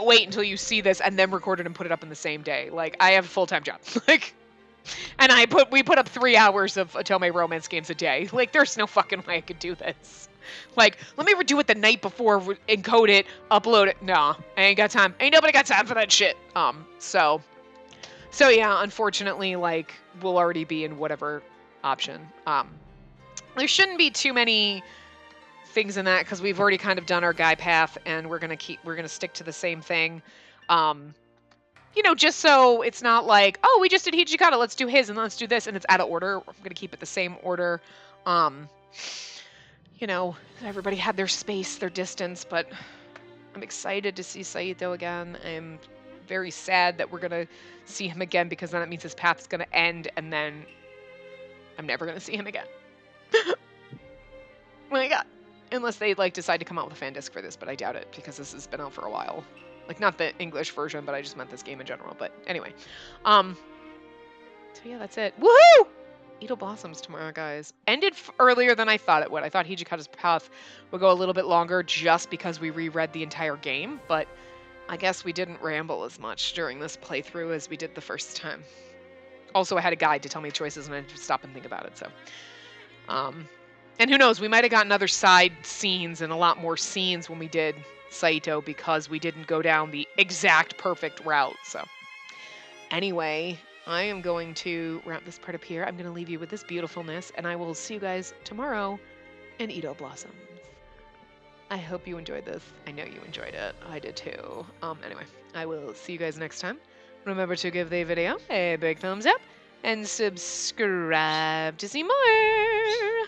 wait until you see this and then record it and put it up in the same day. Like, I have a full-time job. Like, and we put up 3 hours of Otome romance games a day. Like, there's no fucking way I could do this. Like, let me do it the night before, encode it, upload it. Nah, I ain't got time. Ain't nobody got time for that shit. So yeah, unfortunately, like, we'll already be in whatever option. There shouldn't be too many things in that, because we've already kind of done our guy path, and we're gonna stick to the same thing. You know, just so it's not like, oh, we just did Hijikata, let's do his, and then let's do this, and it's out of order. I'm gonna keep it the same order. You know, everybody had their space, their distance, but I'm excited to see Saito again. I'm very sad that we're gonna see him again, because then it means his path's gonna end, and then I'm never gonna see him again. My God. Unless they, like, decide to come out with a fan disc for this, but I doubt it, because this has been out for a while. Like, not the English version, but I just meant this game in general. But anyway. So yeah, that's it. Woohoo! Ito Blossoms tomorrow, guys. Ended earlier than I thought it would. I thought Hijikata's path would go a little bit longer just because we reread the entire game, but I guess we didn't ramble as much during this playthrough as we did the first time. Also, I had a guide to tell me choices, and I had to stop and think about it, so. And who knows, we might have gotten other side scenes and a lot more scenes when we did Saito, because we didn't go down the exact perfect route. So anyway, I am going to wrap this part up here. I'm going to leave you with this beautifulness, and I will see you guys tomorrow in Ito Blossoms. I hope you enjoyed this. I know you enjoyed it. I did too. Anyway, I will see you guys next time. Remember to give the video a big thumbs up and subscribe to see more.